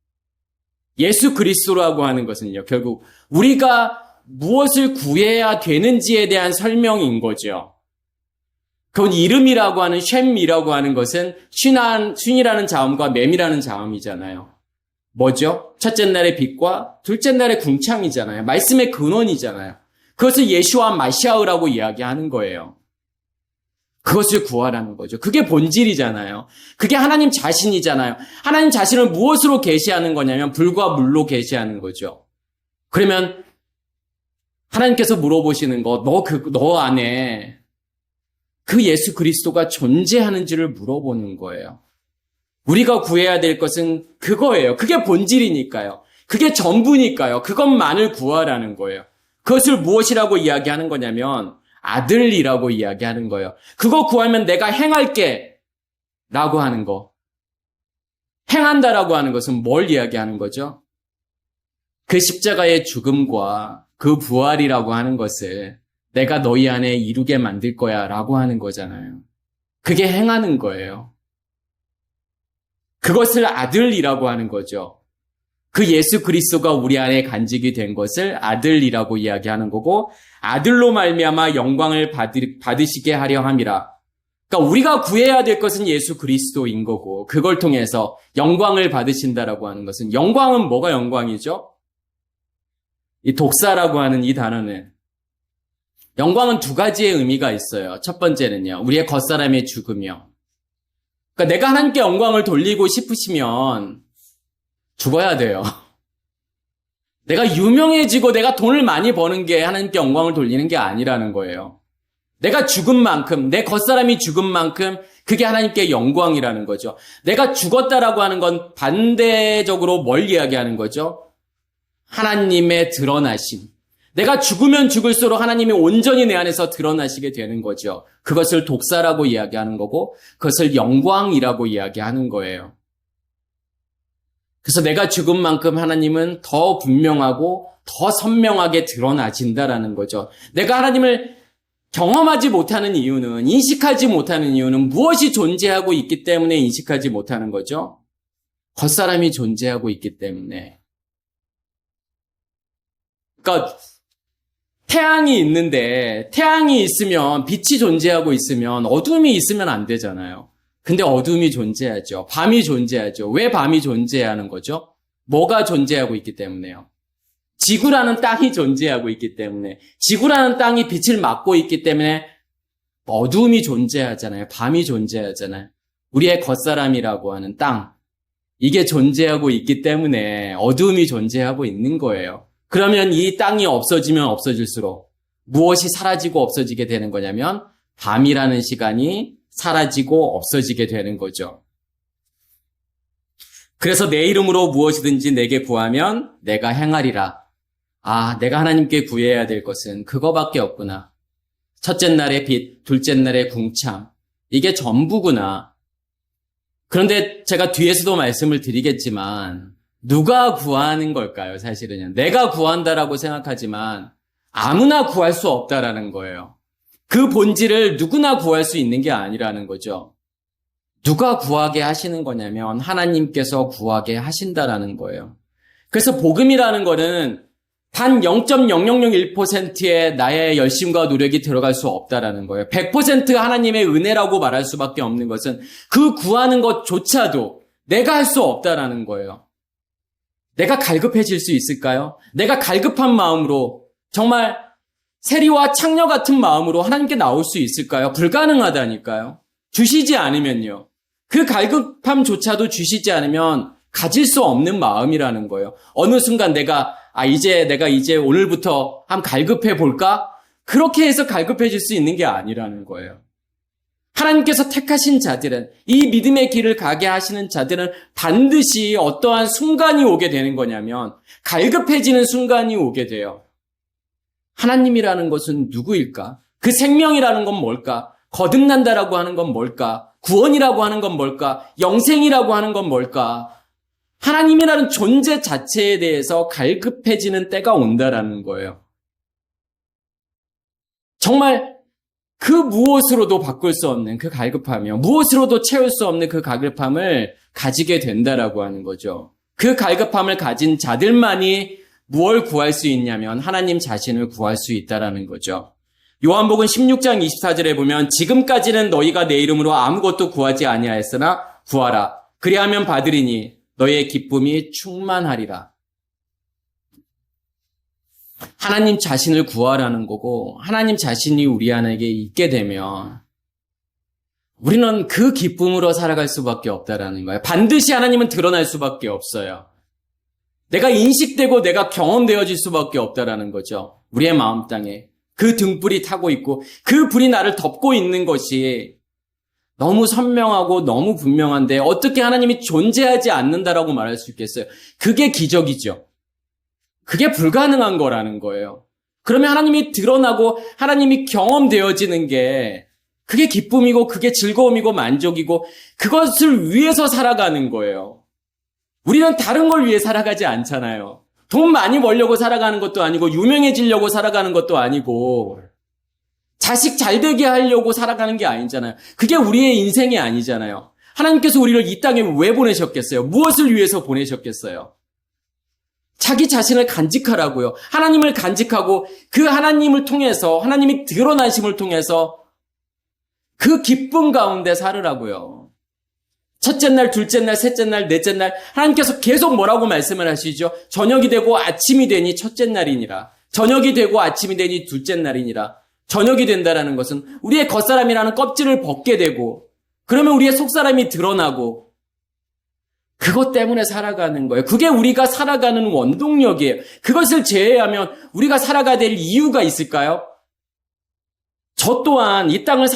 예수 그리스도라고 하는 것은요, 결국 우리가 무엇을 구해야 되는지에 대한 설명인 거죠. 그건 이름이라고 하는 쉔이라고 하는 것은 쉰이라는 자음과 맴이라는 자음이잖아요. 뭐죠? 첫째 날의 빛과 둘째 날의 궁창이잖아요. 말씀의 근원이잖아요. 그것을 예수와 마시아흐라고 이야기하는 거예요. 그것을 구하라는 거죠. 그게 본질이잖아요. 그게 하나님 자신이잖아요. 하나님 자신을 무엇으로 계시하는 거냐면 불과 물로 계시하는 거죠. 그러면 하나님께서 물어보시는 거, 너 안에 그 예수 그리스도가 존재하는지를 물어보는 거예요. 우리가 구해야 될 것은 그거예요. 그게 본질이니까요. 그게 전부니까요. 그것만을 구하라는 거예요. 그것을 무엇이라고 이야기하는 거냐면 아들이라고 이야기하는 거예요. 그거 구하면 내가 행할게 라고 하는 거. 행한다라고 하는 것은 뭘 이야기하는 거죠? 그 십자가의 죽음과 그 부활이라고 하는 것을 내가 너희 안에 이루게 만들 거야 라고 하는 거잖아요. 그게 행하는 거예요. 그것을 아들이라고 하는 거죠. 그 예수 그리스도가 우리 안에 간직이 된 것을 아들이라고 이야기하는 거고, 아들로 말미암아 영광을 받으시게 하려 함이라. 그러니까 우리가 구해야 될 것은 예수 그리스도인 거고, 그걸 통해서 영광을 받으신다라고 하는 것은, 영광은 뭐가 영광이죠? 이 독사라고 하는 이 단어는, 영광은 두 가지의 의미가 있어요. 첫 번째는요, 우리의 겉사람의 죽음이요. 그러니까 내가 하나님께 영광을 돌리고 싶으시면 죽어야 돼요. 내가 유명해지고 내가 돈을 많이 버는 게 하나님께 영광을 돌리는 게 아니라는 거예요. 내가 죽은 만큼, 내 겉사람이 죽은 만큼 그게 하나님께 영광이라는 거죠. 내가 죽었다라고 하는 건 반대적으로 뭘 이야기하는 거죠? 하나님의 드러나심. 내가 죽으면 죽을수록 하나님이 온전히 내 안에서 드러나시게 되는 거죠. 그것을 독사라고 이야기하는 거고, 그것을 영광이라고 이야기하는 거예요. 그래서 내가 죽은 만큼 하나님은 더 분명하고 더 선명하게 드러나진다라는 거죠. 내가 하나님을 경험하지 못하는 이유는, 인식하지 못하는 이유는 무엇이 존재하고 있기 때문에 인식하지 못하는 거죠? 겉사람이 존재하고 있기 때문에. 그러니까 태양이 있는데, 태양이 있으면, 빛이 존재하고 있으면 어둠이 있으면 안 되잖아요. 근데 어둠이 존재하죠. 밤이 존재하죠. 왜 밤이 존재하는 거죠? 뭐가 존재하고 있기 때문에요. 지구라는 땅이 존재하고 있기 때문에, 지구라는 땅이 빛을 막고 있기 때문에 어둠이 존재하잖아요. 밤이 존재하잖아요. 우리의 겉사람이라고 하는 땅, 이게 존재하고 있기 때문에 어둠이 존재하고 있는 거예요. 그러면 이 땅이 없어지면 없어질수록 무엇이 사라지고 없어지게 되는 거냐면 밤이라는 시간이 사라지고 없어지게 되는 거죠. 그래서 내 이름으로 무엇이든지 내게 구하면 내가 행하리라. 아, 내가 하나님께 구해야 될 것은 그거밖에 없구나. 첫째 날의 빛, 둘째 날의 궁참. 이게 전부구나. 그런데 제가 뒤에서도 말씀을 드리겠지만 누가 구하는 걸까요? 사실은요. 내가 구한다라고 생각하지만 아무나 구할 수 없다라는 거예요. 그 본질을 누구나 구할 수 있는 게 아니라는 거죠. 누가 구하게 하시는 거냐면 하나님께서 구하게 하신다라는 거예요. 그래서 복음이라는 거는 단 0.0001%의 나의 열심과 노력이 들어갈 수 없다라는 거예요. 100% 하나님의 은혜라고 말할 수밖에 없는 것은 그 구하는 것조차도 내가 할 수 없다라는 거예요. 내가 갈급해질 수 있을까요? 내가 갈급한 마음으로 정말 세리와 창녀 같은 마음으로 하나님께 나올 수 있을까요? 불가능하다니까요. 주시지 않으면요. 그 갈급함조차도 주시지 않으면 가질 수 없는 마음이라는 거예요. 어느 순간 내가 이제 오늘부터 한번 갈급해 볼까? 그렇게 해서 갈급해질 수 있는 게 아니라는 거예요. 하나님께서 택하신 자들은, 이 믿음의 길을 가게 하시는 자들은 반드시 어떠한 순간이 오게 되는 거냐면 갈급해지는 순간이 오게 돼요. 하나님이라는 것은 누구일까? 그 생명이라는 건 뭘까? 거듭난다라고 하는 건 뭘까? 구원이라고 하는 건 뭘까? 영생이라고 하는 건 뭘까? 하나님이라는 존재 자체에 대해서 갈급해지는 때가 온다라는 거예요. 정말 그 무엇으로도 바꿀 수 없는 그 갈급함이요. 무엇으로도 채울 수 없는 그 갈급함을 가지게 된다라고 하는 거죠. 그 갈급함을 가진 자들만이 무엇을 구할 수 있냐면 하나님 자신을 구할 수 있다라는 거죠. 요한복음 16장 24절에 보면 지금까지는 너희가 내 이름으로 아무것도 구하지 아니하였으나 구하라. 그리하면 받으리니 너희의 기쁨이 충만하리라. 하나님 자신을 구하라는 거고 하나님 자신이 우리 안에게 있게 되면 우리는 그 기쁨으로 살아갈 수밖에 없다라는 거예요. 반드시 하나님은 드러날 수밖에 없어요. 내가 인식되고 내가 경험되어질 수밖에 없다라는 거죠. 우리의 마음 땅에 그 등불이 타고 있고 그 불이 나를 덮고 있는 것이 너무 선명하고 너무 분명한데 어떻게 하나님이 존재하지 않는다라고 말할 수 있겠어요? 그게 기적이죠. 그게 불가능한 거라는 거예요. 그러면 하나님이 드러나고 하나님이 경험되어지는 게 그게 기쁨이고 그게 즐거움이고 만족이고 그것을 위해서 살아가는 거예요. 우리는 다른 걸 위해 살아가지 않잖아요. 돈 많이 벌려고 살아가는 것도 아니고 유명해지려고 살아가는 것도 아니고 자식 잘 되게 하려고 살아가는 게 아니잖아요. 그게 우리의 인생이 아니잖아요. 하나님께서 우리를 이 땅에 왜 보내셨겠어요? 무엇을 위해서 보내셨겠어요? 자기 자신을 간직하라고요. 하나님을 간직하고 그 하나님을 통해서 하나님이 드러나심을 통해서 그 기쁨 가운데 살으라고요. 첫째 날, 둘째 날, 셋째 날, 넷째 날 하나님께서 계속 뭐라고 말씀을 하시죠? 저녁이 되고 아침이 되니 첫째 날이니라. 저녁이 되고 아침이 되니 둘째 날이니라. 저녁이 된다라는 것은 우리의 겉사람이라는 껍질을 벗게 되고 그러면 우리의 속사람이 드러나고 그것 때문에 살아가는 거예요. 그게 우리가 살아가는 원동력이에요. 그것을 제외하면 우리가 살아가야 될 이유가 있을까요? 저 또한 이 땅을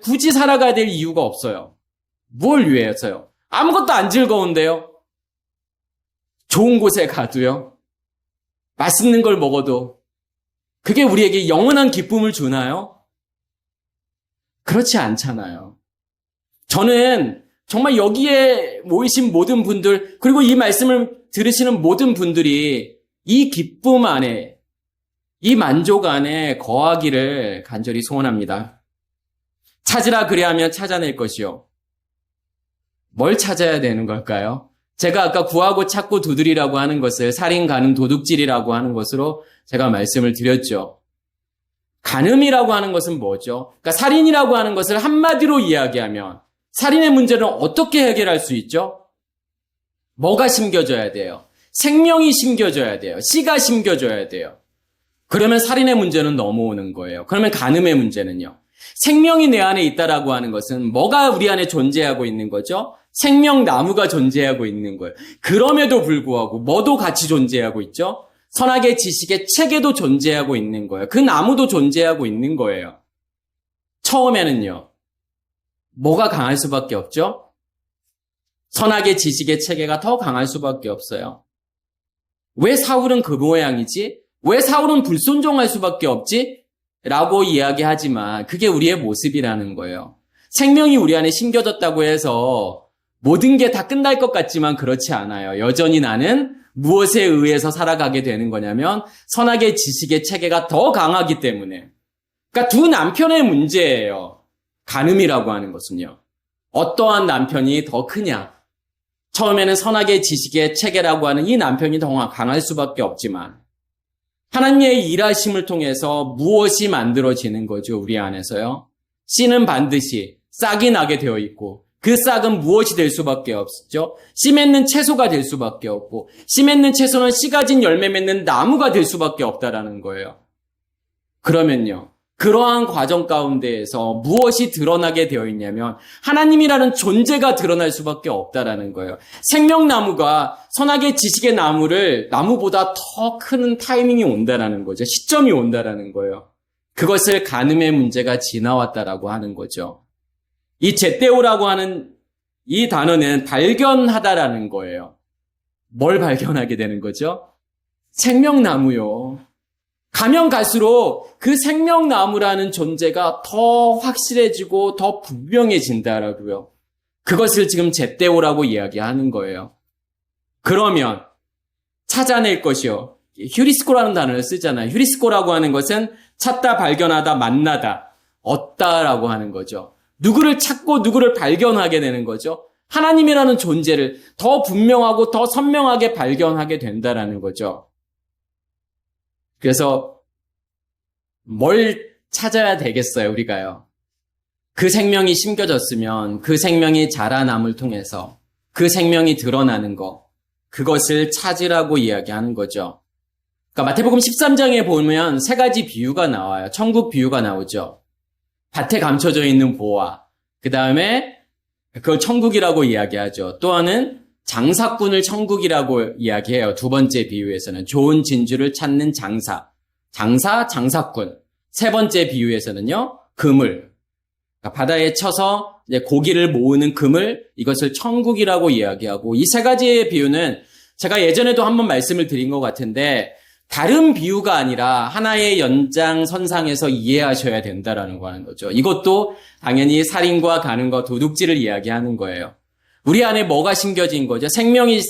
굳이 살아가야 될 이유가 없어요. 뭘 위해서요? 아무것도 안 즐거운데요. 좋은 곳에 가도요. 맛있는 걸 먹어도 그게 우리에게 영원한 기쁨을 주나요? 그렇지 않잖아요. 저는 정말 여기에 모이신 모든 분들, 그리고 이 말씀을 들으시는 모든 분들이 이 기쁨 안에, 이 만족 안에 거하기를 간절히 소원합니다. 찾으라 그리하면 찾아낼 것이요. 뭘 찾아야 되는 걸까요? 제가 아까 구하고 찾고 두드리라고 하는 것을 살인, 간음, 도둑질이라고 하는 것으로 제가 말씀을 드렸죠. 간음이라고 하는 것은 뭐죠? 그러니까 살인이라고 하는 것을 한마디로 이야기하면 살인의 문제는 어떻게 해결할 수 있죠? 뭐가 심겨져야 돼요? 생명이 심겨져야 돼요. 씨가 심겨져야 돼요. 그러면 살인의 문제는 넘어오는 거예요. 그러면 간음의 문제는요? 생명이 내 안에 있다라고 하는 것은 뭐가 우리 안에 존재하고 있는 거죠? 생명나무가 존재하고 있는 거예요. 그럼에도 불구하고 뭐도 같이 존재하고 있죠? 선악의 지식의 체계도 존재하고 있는 거예요. 그 나무도 존재하고 있는 거예요. 처음에는요. 뭐가 강할 수밖에 없죠? 선악의 지식의 체계가 더 강할 수밖에 없어요. 왜 사울은 그 모양이지? 왜 사울은 불순종할 수밖에 없지? 라고 이야기하지만 그게 우리의 모습이라는 거예요. 생명이 우리 안에 심겨졌다고 해서 모든 게 다 끝날 것 같지만 그렇지 않아요. 여전히 나는 무엇에 의해서 살아가게 되는 거냐면 선악의 지식의 체계가 더 강하기 때문에. 그러니까 두 남편의 문제예요. 간음이라고 하는 것은요. 어떠한 남편이 더 크냐? 처음에는 선악의 지식의 체계라고 하는 이 남편이 더 강할 수밖에 없지만 하나님의 일하심을 통해서 무엇이 만들어지는 거죠? 우리 안에서요. 씨는 반드시 싹이 나게 되어 있고 그 싹은 무엇이 될 수밖에 없죠? 씨 맺는 채소가 될 수밖에 없고 씨 맺는 채소는 씨 가진 열매 맺는 나무가 될 수밖에 없다라는 거예요. 그러면요. 그러한 과정 가운데에서 무엇이 드러나게 되어 있냐면 하나님이라는 존재가 드러날 수밖에 없다라는 거예요. 생명나무가 선악의 지식의 나무보다 더 큰 타이밍이 온다라는 거죠. 시점이 온다라는 거예요. 그것을 간음의 문제가 지나왔다라고 하는 거죠. 이 제때오라고 하는 이 단어는 발견하다라는 거예요. 뭘 발견하게 되는 거죠? 생명나무요. 가면 갈수록 그 생명나무라는 존재가 더 확실해지고 더 분명해진다라고요. 그것을 지금 제때오라고 이야기하는 거예요. 그러면 찾아낼 것이요. 휴리스코라는 단어를 쓰잖아요. 휴리스코라고 하는 것은 찾다, 발견하다, 만나다, 얻다라고 하는 거죠. 누구를 찾고 누구를 발견하게 되는 거죠. 하나님이라는 존재를 더 분명하고 더 선명하게 발견하게 된다라는 거죠. 그래서 뭘 찾아야 되겠어요, 우리가요? 그 생명이 심겨졌으면 그 생명이 자라남을 통해서 그 생명이 드러나는 거, 그것을 찾으라고 이야기하는 거죠. 그러니까 마태복음 13장에 보면 세 가지 비유가 나와요. 천국 비유가 나오죠. 밭에 감춰져 있는 보화, 그 다음에 그걸 천국이라고 이야기하죠. 또 하나는 장사꾼을 천국이라고 이야기해요. 두 번째 비유에서는 좋은 진주를 찾는 장사꾼. 세 번째 비유에서는요, 그물. 그러니까 바다에 쳐서 이제 고기를 모으는 그물, 이것을 천국이라고 이야기하고, 이 세 가지의 비유는 제가 예전에도 한번 말씀을 드린 것 같은데 다른 비유가 아니라 하나의 연장선상에서 이해하셔야 된다라는 거 하는 거죠. 이것도 당연히 살인과 간음과 도둑질을 이야기하는 거예요. 우리 안에 뭐가 심겨진 거죠? 생명의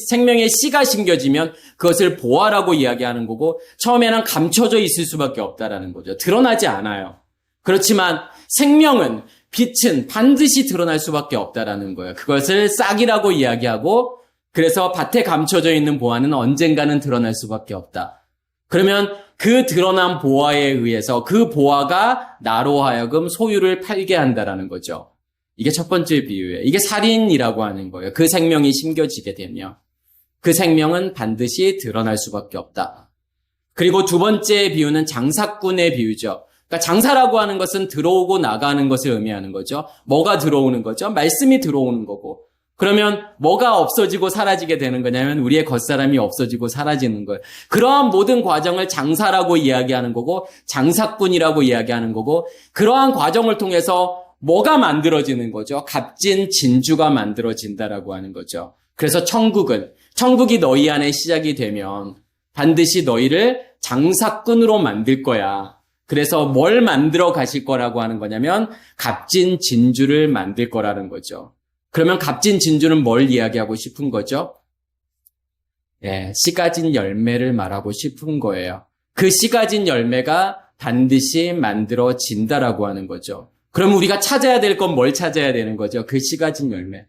씨가 심겨지면 그것을 보아라고 이야기하는 거고, 처음에는 감춰져 있을 수밖에 없다라는 거죠. 드러나지 않아요. 그렇지만 생명은, 빛은 반드시 드러날 수밖에 없다라는 거예요. 그것을 싹이라고 이야기하고, 그래서 밭에 감춰져 있는 보아는 언젠가는 드러날 수밖에 없다. 그러면 그 드러난 보아에 의해서 그 보아가 나로 하여금 소유를 팔게 한다라는 거죠. 이게 첫 번째 비유예요. 이게 살인이라고 하는 거예요. 그 생명이 심겨지게 되면 그 생명은 반드시 드러날 수밖에 없다. 그리고 두 번째 비유는 장사꾼의 비유죠. 그러니까 장사라고 하는 것은 들어오고 나가는 것을 의미하는 거죠. 뭐가 들어오는 거죠? 말씀이 들어오는 거고. 그러면 뭐가 없어지고 사라지게 되는 거냐면 우리의 겉사람이 없어지고 사라지는 거예요. 그러한 모든 과정을 장사라고 이야기하는 거고, 장사꾼이라고 이야기하는 거고, 그러한 과정을 통해서 뭐가 만들어지는 거죠? 값진 진주가 만들어진다라고 하는 거죠. 그래서 천국이 너희 안에 시작이 되면 반드시 너희를 장사꾼으로 만들 거야. 그래서 뭘 만들어 가실 거라고 하는 거냐면 값진 진주를 만들 거라는 거죠. 그러면 값진 진주는 뭘 이야기하고 싶은 거죠? 씨 가진 열매를 말하고 싶은 거예요. 그 씨 가진 열매가 반드시 만들어진다라고 하는 거죠. 그럼 우리가 찾아야 될 건 뭘 찾아야 되는 거죠? 그 씨 가진 열매.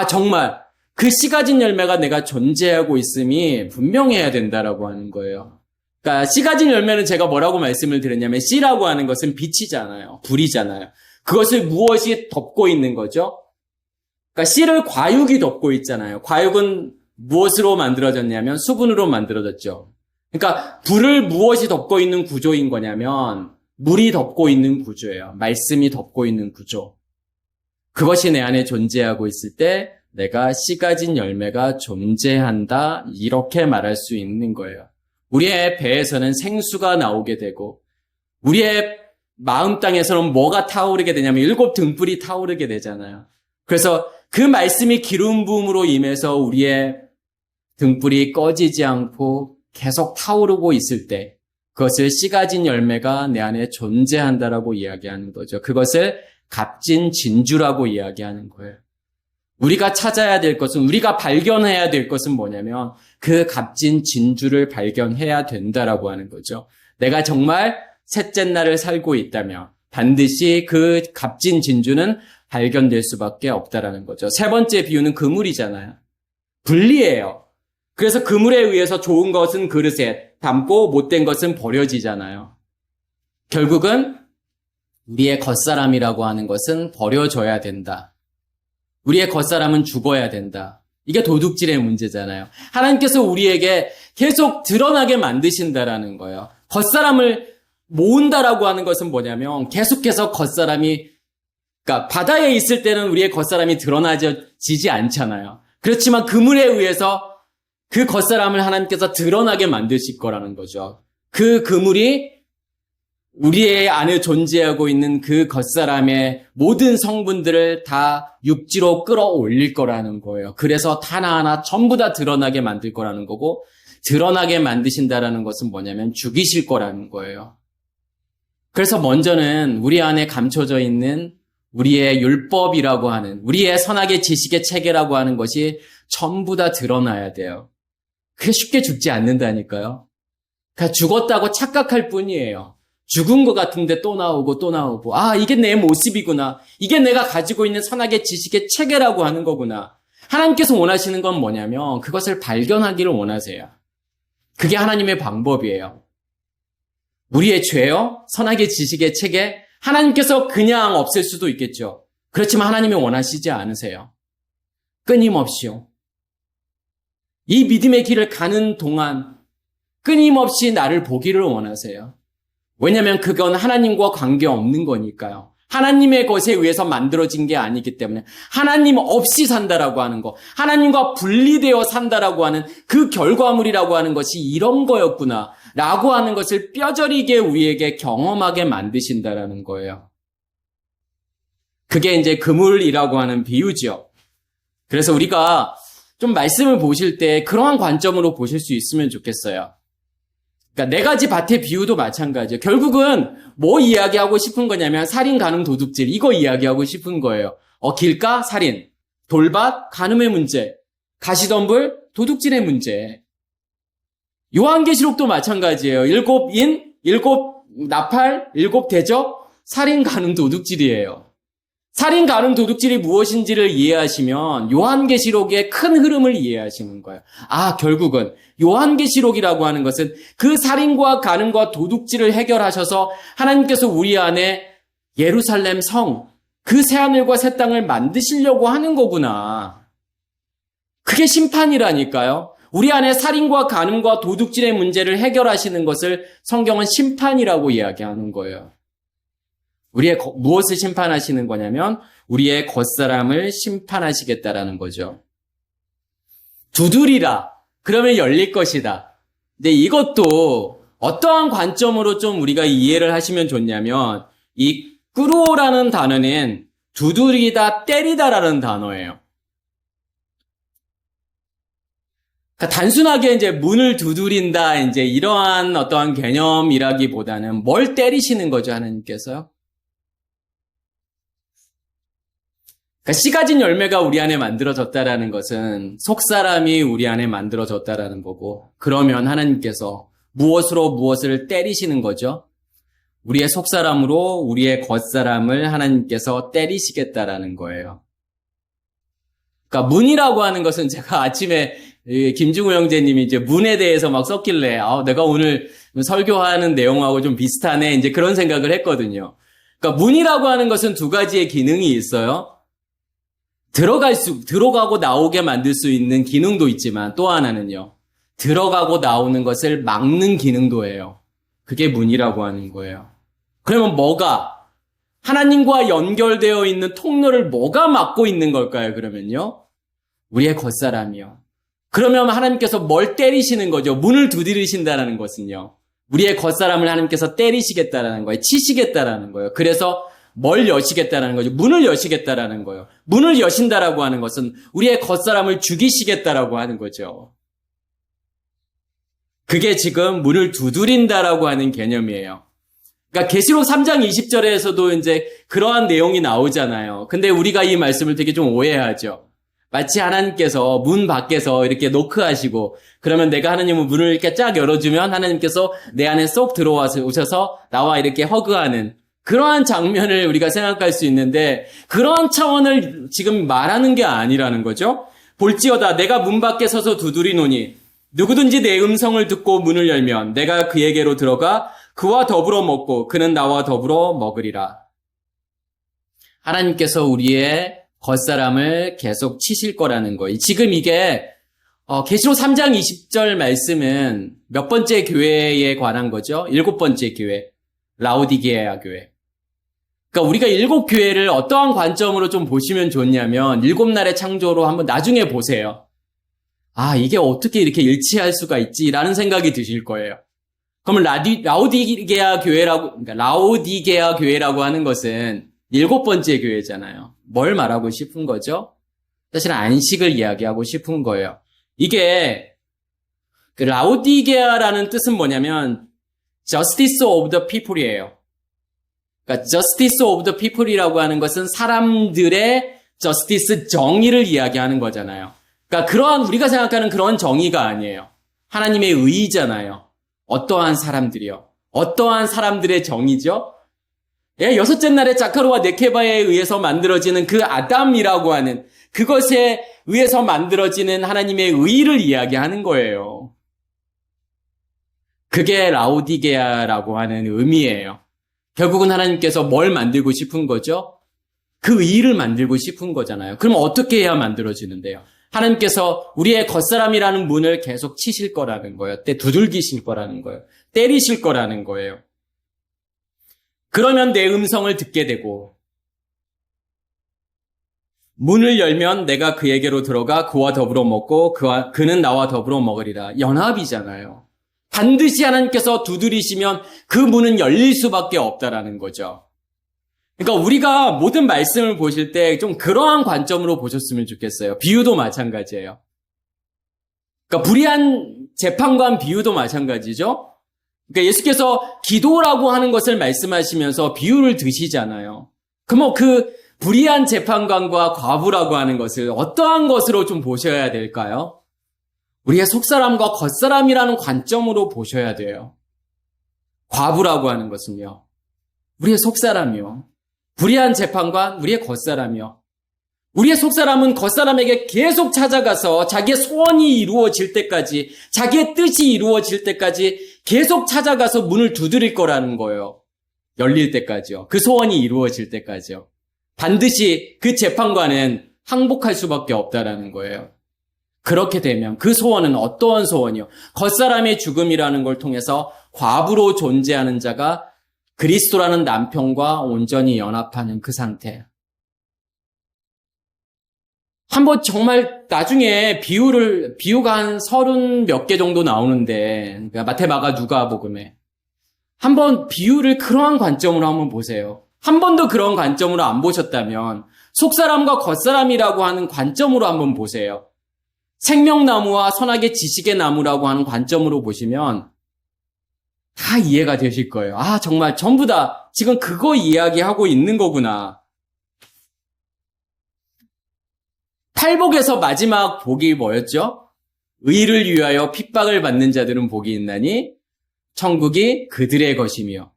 정말 그 씨 가진 열매가 내가 존재하고 있음이 분명해야 된다라고 하는 거예요. 그러니까 씨 가진 열매는 제가 뭐라고 말씀을 드렸냐면, 씨라고 하는 것은 빛이잖아요. 불이잖아요. 그것을 무엇이 덮고 있는 거죠? 그러니까 씨를 과육이 덮고 있잖아요. 과육은 무엇으로 만들어졌냐면 수분으로 만들어졌죠. 그러니까 불을 무엇이 덮고 있는 구조인 거냐면 물이 덮고 있는 구조예요. 말씀이 덮고 있는 구조. 그것이 내 안에 존재하고 있을 때 내가 씨 가진 열매가 존재한다, 이렇게 말할 수 있는 거예요. 우리의 배에서는 생수가 나오게 되고, 우리의 마음 땅에서는 뭐가 타오르게 되냐면 7 등불이 타오르게 되잖아요. 그래서 그 말씀이 기름 부음으로 임해서 우리의 등불이 꺼지지 않고 계속 타오르고 있을 때 그것을 씨 가진 열매가 내 안에 존재한다라고 이야기하는 거죠. 그것을 값진 진주라고 이야기하는 거예요. 우리가 찾아야 될 것은, 우리가 발견해야 될 것은 뭐냐면 그 값진 진주를 발견해야 된다라고 하는 거죠. 내가 정말 셋째 날을 살고 있다면 반드시 그 값진 진주는 발견될 수밖에 없다라는 거죠. 세 번째 비유는 그물이잖아요. 분리예요. 그래서 그물에 의해서 좋은 것은 그릇에 담고 못된 것은 버려지잖아요. 결국은 우리의 겉사람이라고 하는 것은 버려져야 된다. 우리의 겉사람은 죽어야 된다. 이게 도둑질의 문제잖아요. 하나님께서 우리에게 계속 드러나게 만드신다라는 거예요. 겉사람을 모은다라고 하는 것은 뭐냐면 계속해서 겉사람이, 그러니까 바다에 있을 때는 우리의 겉사람이 드러나지지 않잖아요. 그렇지만 그물에 의해서 그 겉사람을 하나님께서 드러나게 만드실 거라는 거죠. 그 그물이 우리의 안에 존재하고 있는 그 겉사람의 모든 성분들을 다 육지로 끌어올릴 거라는 거예요. 그래서 하나하나 전부 다 드러나게 만들 거라는 거고, 드러나게 만드신다라는 것은 뭐냐면 죽이실 거라는 거예요. 그래서 먼저는 우리 안에 감춰져 있는 우리의 율법이라고 하는, 우리의 선악의 지식의 체계라고 하는 것이 전부 다 드러나야 돼요. 그게 쉽게 죽지 않는다니까요. 그러니까 죽었다고 착각할 뿐이에요. 죽은 것 같은데 또 나오고 또 나오고, 이게 내 모습이구나. 이게 내가 가지고 있는 선악의 지식의 체계라고 하는 거구나. 하나님께서 원하시는 건 뭐냐면 그것을 발견하기를 원하세요. 그게 하나님의 방법이에요. 우리의 죄요, 선악의 지식의 체계, 하나님께서 그냥 없앨 수도 있겠죠. 그렇지만 하나님이 원하시지 않으세요. 끊임없이요. 이 믿음의 길을 가는 동안 끊임없이 나를 보기를 원하세요. 왜냐하면 그건 하나님과 관계없는 거니까요. 하나님의 것에 의해서 만들어진 게 아니기 때문에, 하나님 없이 산다라고 하는 거, 하나님과 분리되어 산다라고 하는 그 결과물이라고 하는 것이 이런 거였구나 라고 하는 것을 뼈저리게 우리에게 경험하게 만드신다라는 거예요. 그게 이제 그물이라고 하는 비유죠. 그래서 우리가 좀 말씀을 보실 때 그러한 관점으로 보실 수 있으면 좋겠어요. 그러니까 4가지 밭의 비유도 마찬가지예요. 결국은 뭐 이야기하고 싶은 거냐면 살인, 간음, 도둑질, 이거 이야기하고 싶은 거예요. 길가? 살인. 돌밭, 간음의 문제, 가시덤불, 도둑질의 문제. 요한계시록도 마찬가지예요. 7인, 7 나팔, 7 대적, 살인, 간음, 도둑질이에요. 살인, 간음, 도둑질이 무엇인지를 이해하시면 요한계시록의 큰 흐름을 이해하시는 거예요. 아, 결국은 요한계시록이라고 하는 것은 그 살인과 간음과 도둑질을 해결하셔서 하나님께서 우리 안에 예루살렘 성, 그 새하늘과 새 땅을 만드시려고 하는 거구나. 그게 심판이라니까요. 우리 안에 살인과 간음과 도둑질의 문제를 해결하시는 것을 성경은 심판이라고 이야기하는 거예요. 무엇을 심판하시는 거냐면 우리의 겉사람을 심판하시겠다라는 거죠. 두드리라. 그러면 열릴 것이다. 근데 이것도 어떠한 관점으로 좀 우리가 이해를 하시면 좋냐면 이 꾸루오라는 단어는 두드리다, 때리다라는 단어예요. 그러니까 단순하게 이제 문을 두드린다, 이제 이러한 어떠한 개념이라기보다는 뭘 때리시는 거죠, 하나님께서요? 그러니까 씨 가진 열매가 우리 안에 만들어졌다라는 것은 속사람이 우리 안에 만들어졌다라는 거고, 그러면 하나님께서 무엇으로 무엇을 때리시는 거죠? 우리의 속사람으로 우리의 겉사람을 하나님께서 때리시겠다라는 거예요. 그러니까 문이라고 하는 것은 제가 아침에 김중우 형제님이 이제 문에 대해서 막 썼길래 내가 오늘 설교하는 내용하고 좀 비슷하네 이제 그런 생각을 했거든요. 그러니까 문이라고 하는 것은 두 가지의 기능이 있어요. 들어가고 나오게 만들 수 있는 기능도 있지만 또 하나는요. 들어가고 나오는 것을 막는 기능도예요. 그게 문이라고 하는 거예요. 그러면 뭐가 하나님과 연결되어 있는 통로를 뭐가 막고 있는 걸까요? 그러면요. 우리의 겉사람이요. 그러면 하나님께서 뭘 때리시는 거죠? 문을 두드리신다는 것은요. 우리의 겉사람을 하나님께서 때리시겠다라는 거예요. 치시겠다라는 거예요. 그래서 뭘 여시겠다라는 거죠? 문을 여시겠다라는 거예요. 문을 여신다라고 하는 것은 우리의 겉사람을 죽이시겠다라고 하는 거죠. 그게 지금 문을 두드린다라고 하는 개념이에요. 그러니까 계시록 3장 20절에서도 이제 그러한 내용이 나오잖아요. 근데 우리가 이 말씀을 되게 좀 오해하죠. 마치 하나님께서 문 밖에서 이렇게 노크하시고 그러면 내가 하나님은 문을 이렇게 쫙 열어주면 하나님께서 내 안에 쏙 들어와서 오셔서 나와 이렇게 허그하는 그러한 장면을 우리가 생각할 수 있는데 그러한 차원을 지금 말하는 게 아니라는 거죠. 볼지어다 내가 문 밖에 서서 두드리노니 누구든지 내 음성을 듣고 문을 열면 내가 그에게로 들어가 그와 더불어 먹고 그는 나와 더불어 먹으리라. 하나님께서 우리의 겉사람을 계속 치실 거라는 거예요. 지금 이게 계시록 3장 20절 말씀은 몇 번째 교회에 관한 거죠? 7번째 교회, 라오디게아 교회. 그러니까 우리가 7교회를 어떠한 관점으로 좀 보시면 좋냐면 7날의 창조로 한번 나중에 보세요. 이게 어떻게 이렇게 일치할 수가 있지라는 생각이 드실 거예요. 그러면 라오디게아 교회라고 하는 것은 7번째 교회잖아요. 뭘 말하고 싶은 거죠? 사실 안식을 이야기하고 싶은 거예요. 이게 그 라오디게아라는 뜻은 뭐냐면 justice of the people이에요. 그러니까 justice of the people이라고 하는 것은 사람들의 justice, 정의를 이야기하는 거잖아요. 그러니까 그러한 우리가 생각하는 그런 정의가 아니에요. 하나님의 의의잖아요. 어떠한 사람들이요? 어떠한 사람들의 정의죠? 여섯째 날에 자카르와 네케바에 의해서 만들어지는 그 아담이라고 하는 그것에 의해서 만들어지는 하나님의 의의를 이야기하는 거예요. 그게 라오디게아라고 하는 의미예요. 결국은 하나님께서 뭘 만들고 싶은 거죠? 그 의의를 만들고 싶은 거잖아요. 그럼 어떻게 해야 만들어지는데요? 하나님께서 우리의 겉사람이라는 문을 계속 치실 거라는 거예요. 두들기실 거라는 거예요. 때리실 거라는 거예요. 그러면 내 음성을 듣게 되고 문을 열면 내가 그에게로 들어가 그와 더불어 먹고 그는 나와 더불어 먹으리라. 연합이잖아요. 반드시 하나님께서 두드리시면 그 문은 열릴 수밖에 없다라는 거죠. 그러니까 우리가 모든 말씀을 보실 때 좀 그러한 관점으로 보셨으면 좋겠어요. 비유도 마찬가지예요. 그러니까 불의한 재판관 비유도 마찬가지죠. 그러니까 예수께서 기도라고 하는 것을 말씀하시면서 비유를 드시잖아요. 그럼 그 불의한 재판관과 과부라고 하는 것을 어떠한 것으로 좀 보셔야 될까요? 우리의 속사람과 겉사람이라는 관점으로 보셔야 돼요. 과부라고 하는 것은요, 우리의 속사람이요. 불의한 재판관, 우리의 겉사람이요. 우리의 속사람은 겉사람에게 계속 찾아가서 자기의 소원이 이루어질 때까지, 자기의 뜻이 이루어질 때까지 계속 찾아가서 문을 두드릴 거라는 거예요. 열릴 때까지요. 그 소원이 이루어질 때까지요. 반드시 그 재판관은 항복할 수밖에 없다라는 거예요. 그렇게 되면 그 소원은 어떠한 소원이요? 겉사람의 죽음이라는 걸 통해서 과부로 존재하는 자가 그리스도라는 남편과 온전히 연합하는 그 상태. 한번 정말 나중에 비유가 한 30 몇 개 정도 나오는데, 그러니까 마태, 마가, 누가복음에 한번 비유를 그러한 관점으로 한번 보세요. 한 번도 그런 관점으로 안 보셨다면 속사람과 겉사람이라고 하는 관점으로 한번 보세요. 생명나무와 선악의 지식의 나무라고 하는 관점으로 보시면 다 이해가 되실 거예요. 아, 정말 전부 다 지금 그거 이야기하고 있는 거구나. 팔복에서 마지막 복이 뭐였죠? 의를 위하여 핍박을 받는 자들은 복이 있나니 천국이 그들의 것이며.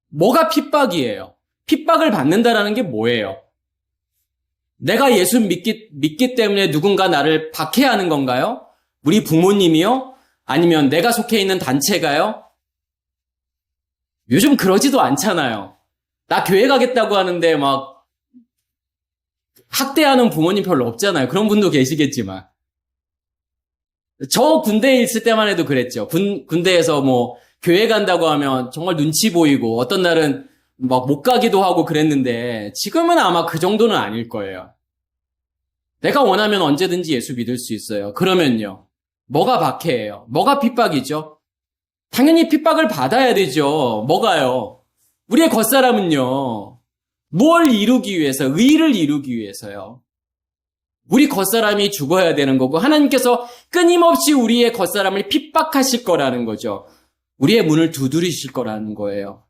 뭐가 핍박이에요? 핍박을 받는다라는 게 뭐예요? 내가 예수 믿기 때문에 누군가 나를 박해하는 건가요? 우리 부모님이요? 아니면 내가 속해 있는 단체가요? 요즘 그러지도 않잖아요. 나 교회 가겠다고 하는데 막 학대하는 부모님 별로 없잖아요. 그런 분도 계시겠지만. 저 군대에 있을 때만 해도 그랬죠. 군대에서 뭐 교회 간다고 하면 정말 눈치 보이고 어떤 날은 막 못 가기도 하고 그랬는데 지금은 아마 그 정도는 아닐 거예요. 내가 원하면 언제든지 예수 믿을 수 있어요. 그러면요. 뭐가 박해예요? 뭐가 핍박이죠? 당연히 핍박을 받아야 되죠. 뭐가요? 우리의 겉사람은요. 뭘 이루기 위해서? 의를 이루기 위해서요. 우리 겉사람이 죽어야 되는 거고 하나님께서 끊임없이 우리의 겉사람을 핍박하실 거라는 거죠. 우리의 문을 두드리실 거라는 거예요.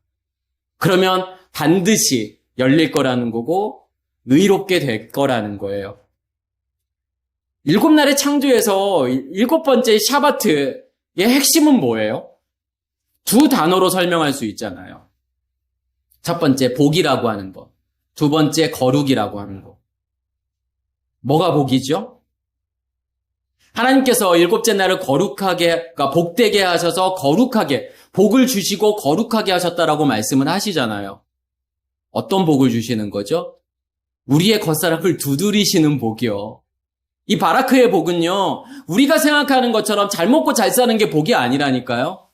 그러면 반드시 열릴 거라는 거고 의롭게 될 거라는 거예요. 7날의 창조에서 7번째 샤바트의 핵심은 뭐예요? 2 단어로 설명할 수 있잖아요. 첫 번째 복이라고 하는 것, 두 번째 거룩이라고 하는 것. 뭐가 복이죠? 하나님께서 7째 날을 거룩하게, 그러니까 복되게 하셔서 거룩하게, 복을 주시고 거룩하게 하셨다라고 말씀을 하시잖아요. 어떤 복을 주시는 거죠? 우리의 겉사람을 두드리시는 복이요. 이 바라크의 복은요, 우리가 생각하는 것처럼 잘 먹고 잘 사는 게 복이 아니라니까요.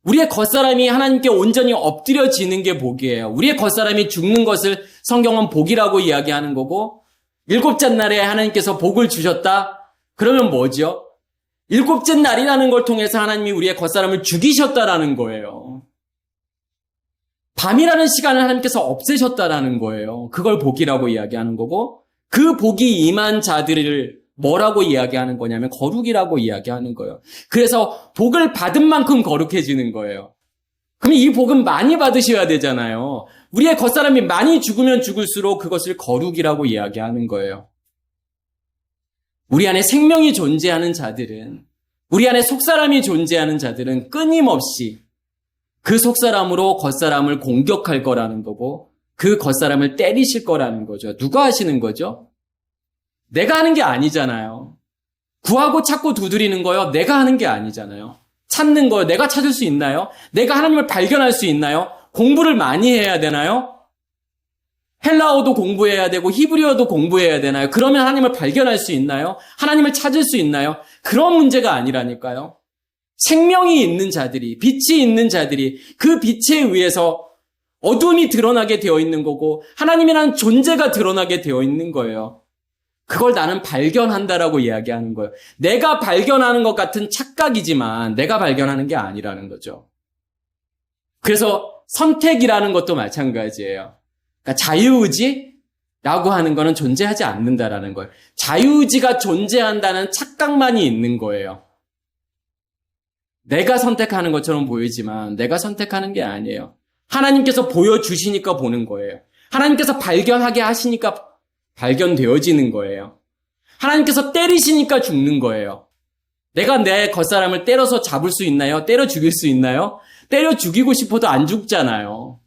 우리의 겉사람이 하나님께 온전히 엎드려지는 게 복이에요. 우리의 겉사람이 죽는 것을 성경은 복이라고 이야기하는 거고, 7째 날에 하나님께서 복을 주셨다? 그러면 뭐죠? 7째 날이라는 걸 통해서 하나님이 우리의 겉사람을 죽이셨다라는 거예요. 밤이라는 시간을 하나님께서 없애셨다라는 거예요. 그걸 복이라고 이야기하는 거고, 그 복이 임한 자들을 뭐라고 이야기하는 거냐면 거룩이라고 이야기하는 거예요. 그래서 복을 받은 만큼 거룩해지는 거예요. 그럼 이 복은 많이 받으셔야 되잖아요. 우리의 겉사람이 많이 죽으면 죽을수록 그것을 거룩이라고 이야기하는 거예요. 우리 안에 생명이 존재하는 자들은, 우리 안에 속사람이 존재하는 자들은 끊임없이 그 속사람으로 겉사람을 공격할 거라는 거고 그 겉사람을 때리실 거라는 거죠. 누가 하시는 거죠? 내가 하는 게 아니잖아요. 구하고 찾고 두드리는 거요. 내가 하는 게 아니잖아요. 찾는 거요. 내가 찾을 수 있나요? 내가 하나님을 발견할 수 있나요? 공부를 많이 해야 되나요? 헬라어도 공부해야 되고 히브리어도 공부해야 되나요? 그러면 하나님을 발견할 수 있나요? 하나님을 찾을 수 있나요? 그런 문제가 아니라니까요. 생명이 있는 자들이, 빛이 있는 자들이 그 빛에 의해서 어둠이 드러나게 되어 있는 거고 하나님이라는 존재가 드러나게 되어 있는 거예요. 그걸 나는 발견한다라고 이야기하는 거예요. 내가 발견하는 것 같은 착각이지만 내가 발견하는 게 아니라는 거죠. 그래서 선택이라는 것도 마찬가지예요. 그러니까 자유의지라고 하는 거는 존재하지 않는다라는 거예요. 자유의지가 존재한다는 착각만이 있는 거예요. 내가 선택하는 것처럼 보이지만 내가 선택하는 게 아니에요. 하나님께서 보여주시니까 보는 거예요. 하나님께서 발견하게 하시니까 발견되어지는 거예요. 하나님께서 때리시니까 죽는 거예요. 내가 내 겉사람을 때려서 잡을 수 있나요? 때려 죽일 수 있나요? 때려 죽이고 싶어도 안 죽잖아요.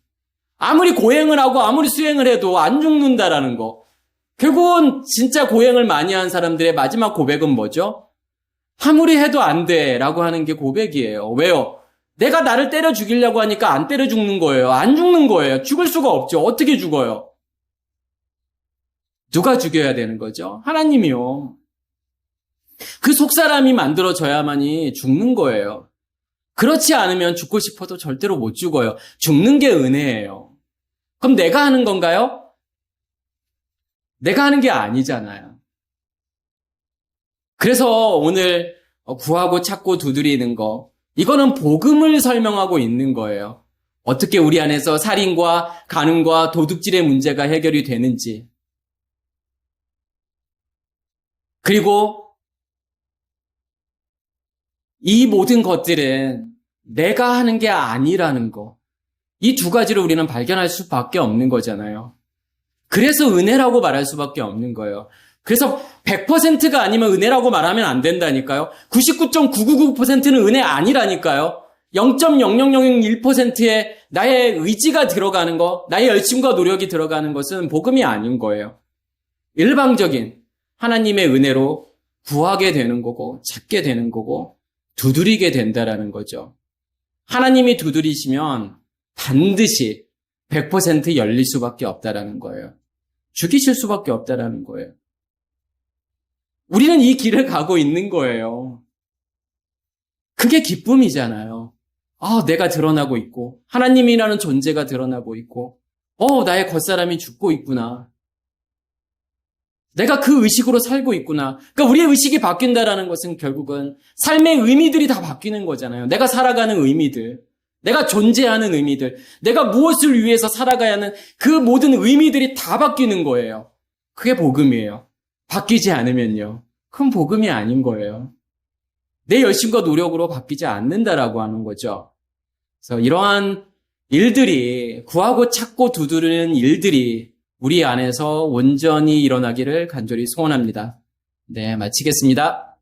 아무리 고행을 하고 아무리 수행을 해도 안 죽는다라는 거. 결국은 진짜 고행을 많이 한 사람들의 마지막 고백은 뭐죠? 아무리 해도 안 돼 라고 하는 게 고백이에요. 왜요? 내가 나를 때려 죽이려고 하니까 안 때려 죽는 거예요. 안 죽는 거예요. 죽을 수가 없죠. 어떻게 죽어요? 누가 죽여야 되는 거죠? 하나님이요. 그 속사람이 만들어져야만이 죽는 거예요. 그렇지 않으면 죽고 싶어도 절대로 못 죽어요. 죽는 게 은혜예요. 그럼 내가 하는 건가요? 내가 하는 게 아니잖아요. 그래서 오늘 구하고 찾고 두드리는 거, 이거는 복음을 설명하고 있는 거예요. 어떻게 우리 안에서 살인과 간음과 도둑질의 문제가 해결이 되는지. 그리고 이 모든 것들은 내가 하는 게 아니라는 거. 이 두 가지를 우리는 발견할 수밖에 없는 거잖아요. 그래서 은혜라고 말할 수밖에 없는 거예요. 그래서 100%가 아니면 은혜라고 말하면 안 된다니까요. 99.999%는 은혜 아니라니까요. 0.00001%의 나의 의지가 들어가는 거, 나의 열심과 노력이 들어가는 것은 복음이 아닌 거예요. 일방적인 하나님의 은혜로 구하게 되는 거고, 찾게 되는 거고, 두드리게 된다라는 거죠. 하나님이 두드리시면 반드시 100% 열릴 수밖에 없다라는 거예요. 죽이실 수밖에 없다라는 거예요. 우리는 이 길을 가고 있는 거예요. 그게 기쁨이잖아요. 내가 드러나고 있고, 하나님이라는 존재가 드러나고 있고, 나의 겉사람이 죽고 있구나. 내가 그 의식으로 살고 있구나. 그러니까 우리의 의식이 바뀐다라는 것은 결국은 삶의 의미들이 다 바뀌는 거잖아요. 내가 살아가는 의미들, 내가 존재하는 의미들, 내가 무엇을 위해서 살아가야 하는 그 모든 의미들이 다 바뀌는 거예요. 그게 복음이에요. 바뀌지 않으면요. 그건 복음이 아닌 거예요. 내 열심과 노력으로 바뀌지 않는다라고 하는 거죠. 그래서 이러한 일들이, 구하고 찾고 두드리는 일들이 우리 안에서 온전히 일어나기를 간절히 소원합니다. 네, 마치겠습니다.